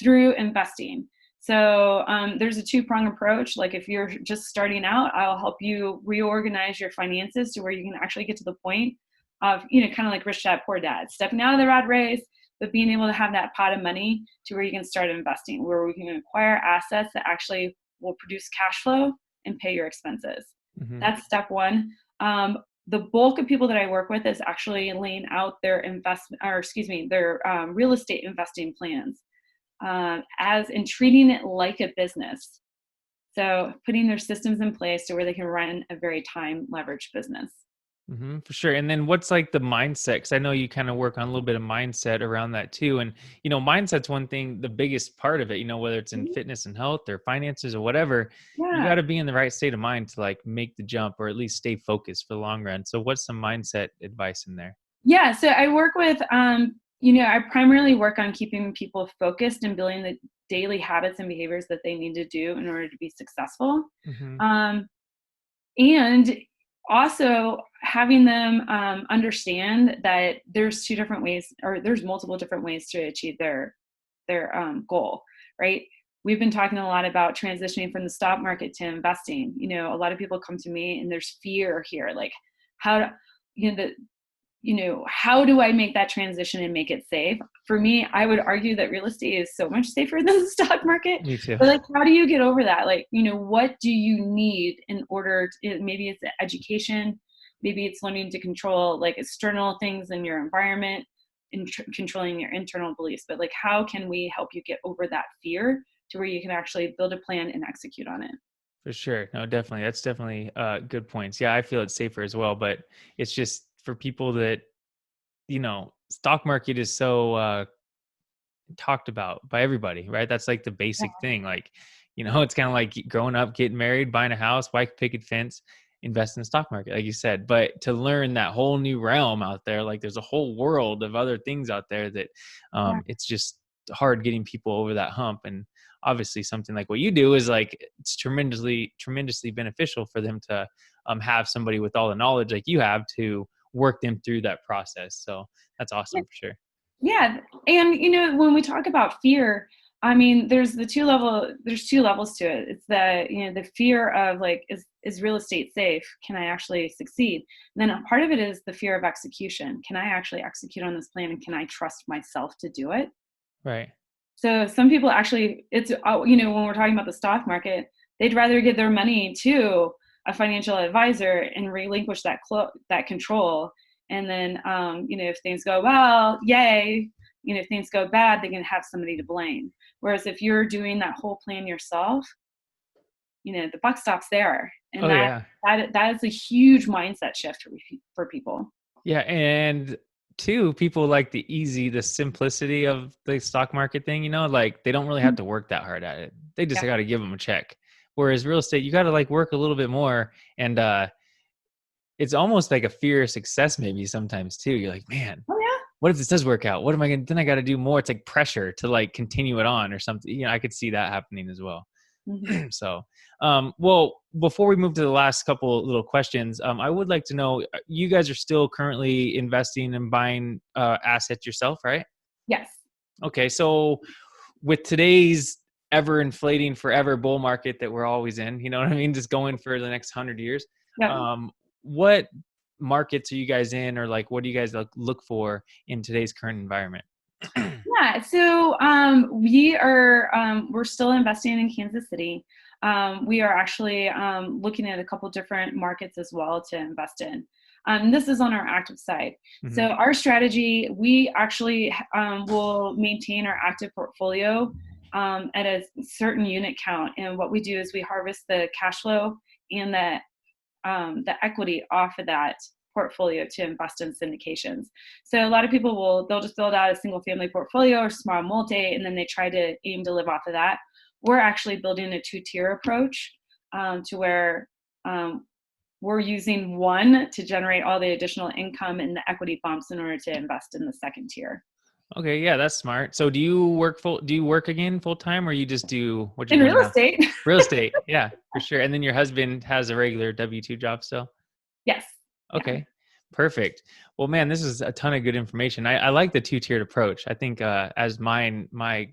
through investing. So there's a two-prong approach. Like if you're just starting out, I'll help you reorganize your finances to where you can actually get to the point of, kind of like Rich Dad Poor Dad, stepping out of the rat race, but being able to have that pot of money to where you can start investing, where we can acquire assets that actually will produce cash flow and pay your expenses. Hmm. That's step one. The bulk of people that I work with is actually laying out their their real estate investing plans, as in treating it like a business. So putting their systems in place to where they can run a very time leveraged business. Hmm, for sure. And then what's like the mindset? Because I know you kind of work on a little bit of mindset around that too. And mindset's one thing, the biggest part of it. Whether it's in Mhm. fitness and health or finances or whatever, you got Yeah. to be in the right state of mind to like make the jump, or at least stay focused for the long run. So what's some mindset advice in there? Yeah. So I work with, I primarily work on keeping people focused and building the daily habits and behaviors that they need to do in order to be successful. Hmm. Um, and also having them understand that there's two different ways, or there's multiple different ways to achieve their goal, right? We've been talking a lot about transitioning from the stock market to investing. A lot of people come to me and there's fear here, like how to, you know the how do I make that transition and make it safe? For me, I would argue that real estate is so much safer than the stock market. Me too. But like, how do you get over that? Like, what do you need in order to, maybe it's education, maybe it's learning to control like external things in your environment and controlling your internal beliefs. But like, how can we help you get over that fear to where you can actually build a plan and execute on it? For sure. No, definitely. That's definitely good points. Yeah, I feel it's safer as well, but it's just for people that, stock market is so talked about by everybody, right? That's like the basic thing. Like, it's kind of like growing up, getting married, buying a house, white picket fence, invest in the stock market, like you said. But to learn that whole new realm out there, like there's a whole world of other things out there that Yeah. it's just hard getting people over that hump. And obviously something like what you do is like, it's tremendously beneficial for them to have somebody with all the knowledge like you have to work them through that process. So that's awesome for sure. Yeah. And when we talk about fear, I mean, there's two levels to it. It's the fear of like, is real estate safe? Can I actually succeed? And then a part of it is the fear of execution. Can I actually execute on this plan, and can I trust myself to do it? Right. So some people actually, it's, when we're talking about the stock market, they'd rather give their money to a financial advisor and relinquish that control. And then, if things go well, yay. If things go bad, they can have somebody to blame. Whereas if you're doing that whole plan yourself, the buck stops there. And Oh yeah. that is a huge mindset shift for people. Yeah. And two, people like the simplicity of the stock market thing, like they don't really have to work that hard at it. They just Yeah. got to give them a check. Whereas real estate, you got to like work a little bit more. And it's almost like a fear of success maybe sometimes too. You're like, man, Oh yeah. what if this does work out? What am I going to, then I got to do more. It's like pressure to like continue it on or something. I could see that happening as well. Mm-hmm. So, well, before we move to the last couple little questions, I would like to know, you guys are still currently investing and buying assets yourself, right? Yes. Okay. So with today's ever inflating forever bull market that we're always in, you know what I mean? Just going for the next 100 years. Yep. What markets are you guys in, or like, what do you guys look for in today's current environment? Yeah, so we're still investing in Kansas City. We are actually looking at a couple different markets as well to invest in. This is on our active side. Mm-hmm. So our strategy, we actually will maintain our active portfolio at a certain unit count. And what we do is we harvest the cash flow and the equity off of that portfolio to invest in syndications. So a lot of people they'll just build out a single family portfolio or small multi, and then they try to aim to live off of that. We're actually building a 2-tier approach to where we're using one to generate all the additional income and the equity bumps in order to invest in the second tier. Okay, yeah, that's smart. So do you work again full time, or you just do what you're In doing real now? estate. Real estate, yeah, for sure. And then your husband has a regular W-2 job still? Yes. Okay, perfect. Well, man, this is a ton of good information. I like the 2-tiered approach. I think as my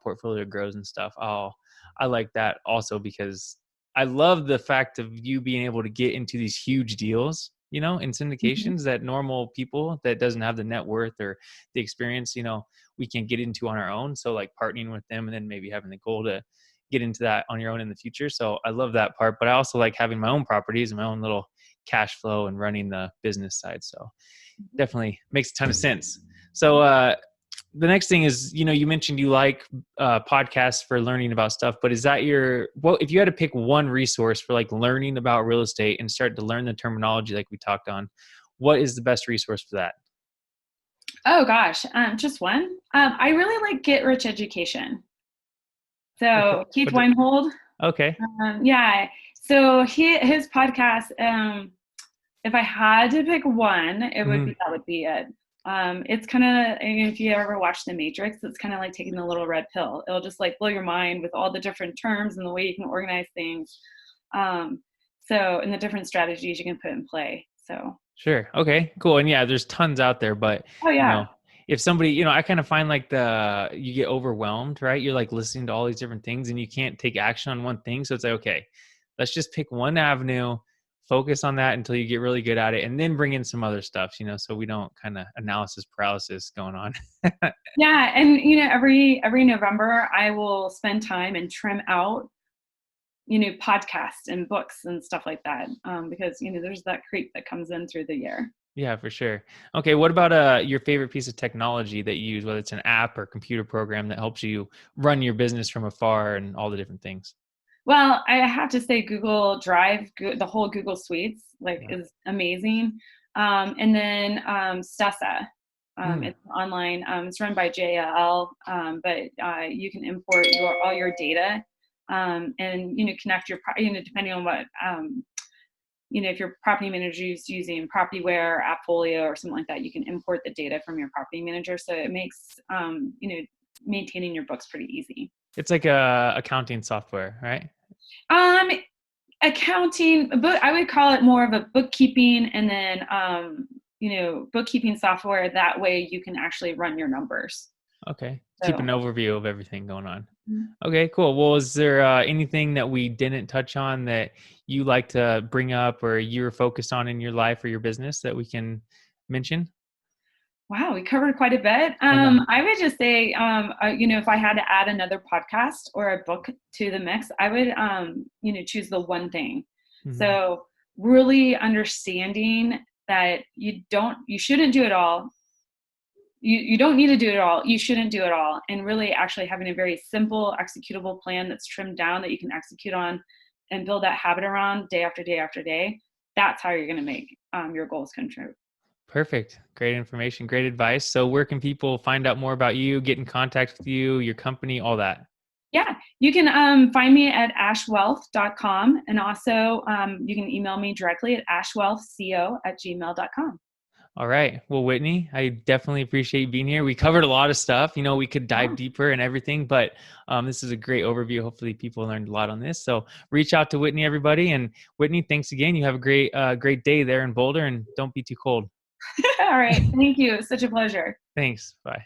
portfolio grows and stuff, I like that also, because I love the fact of you being able to get into these huge deals, in Mm-hmm. syndications that normal people that doesn't have the net worth or the experience, we can get into on our own. So like partnering with them and then maybe having the goal to get into that on your own in the future. So I love that part, but I also like having my own properties and my own little cash flow and running the business side. So definitely makes a ton of sense. So the next thing is, you mentioned you like podcasts for learning about stuff, but is that if you had to pick one resource for like learning about real estate and start to learn the terminology like we talked on, what is the best resource for that? Oh gosh, just one. I really like Get Rich Education. Okay. So Keith Weinhold. Okay. Yeah. So his podcast. If I had to pick one, that would be it. It's kind of, if you ever watch The Matrix, it's kind of like taking the little red pill. It'll just like blow your mind with all the different terms and the way you can organize things. And the different strategies you can put in play. So. Sure. Okay, cool. And yeah, there's tons out there, but Oh yeah. if somebody, I kind of find like you get overwhelmed, right? You're like listening to all these different things and you can't take action on one thing. So it's like, okay, let's just pick one avenue, focus on that until you get really good at it, and then bring in some other stuff, so we don't kind of analysis paralysis going on. Yeah. And, every November I will spend time and trim out, podcasts and books and stuff like that. Because, there's that creep that comes in through the year. Yeah, for sure. Okay, what about your favorite piece of technology that you use, whether it's an app or computer program that helps you run your business from afar and all the different things? Well, I have to say Google Drive, the whole Google Suites, Yeah. is amazing. And then Stessa, Hmm. it's online. It's run by JLL, but you can import all your data, and connect your, depending on what, if your property manager is using Propertyware or Appfolio or something like that, you can import the data from your property manager. So it makes maintaining your books pretty easy. It's like a accounting software, right? Um, Accounting, but I would call it more of a bookkeeping, and then bookkeeping software. That way you can actually run your numbers. Okay. Keep So an overview of everything going on. Okay, cool. Well, is there anything that we didn't touch on that you like to bring up or you're focused on in your life or your business that we can mention? wow, we covered quite a bit. I know. I would just say, if I had to add another podcast or a book to the mix, I would, choose the one thing. Mhm. So really understanding that you shouldn't do it all. You don't need to do it all. You shouldn't do it all. And really actually having a very simple executable plan that's trimmed down that you can execute on and build that habit around day after day after day. That's how you're going to make your goals come true. Perfect. Great information. Great advice. So where can people find out more about you, get in contact with you, your company, all that? Yeah, you can find me at ashwealth.com. And also you can email me directly at ashwealthco@gmail.com. All right. Well, Whitney, I definitely appreciate you being here. We covered a lot of stuff. We could dive Yeah. deeper and everything, but this is a great overview. Hopefully people learned a lot on this. So reach out to Whitney, everybody. And Whitney, thanks again. You have a great day there in Boulder, and don't be too cold. All right. Thank you. It's such a pleasure. Thanks. Bye.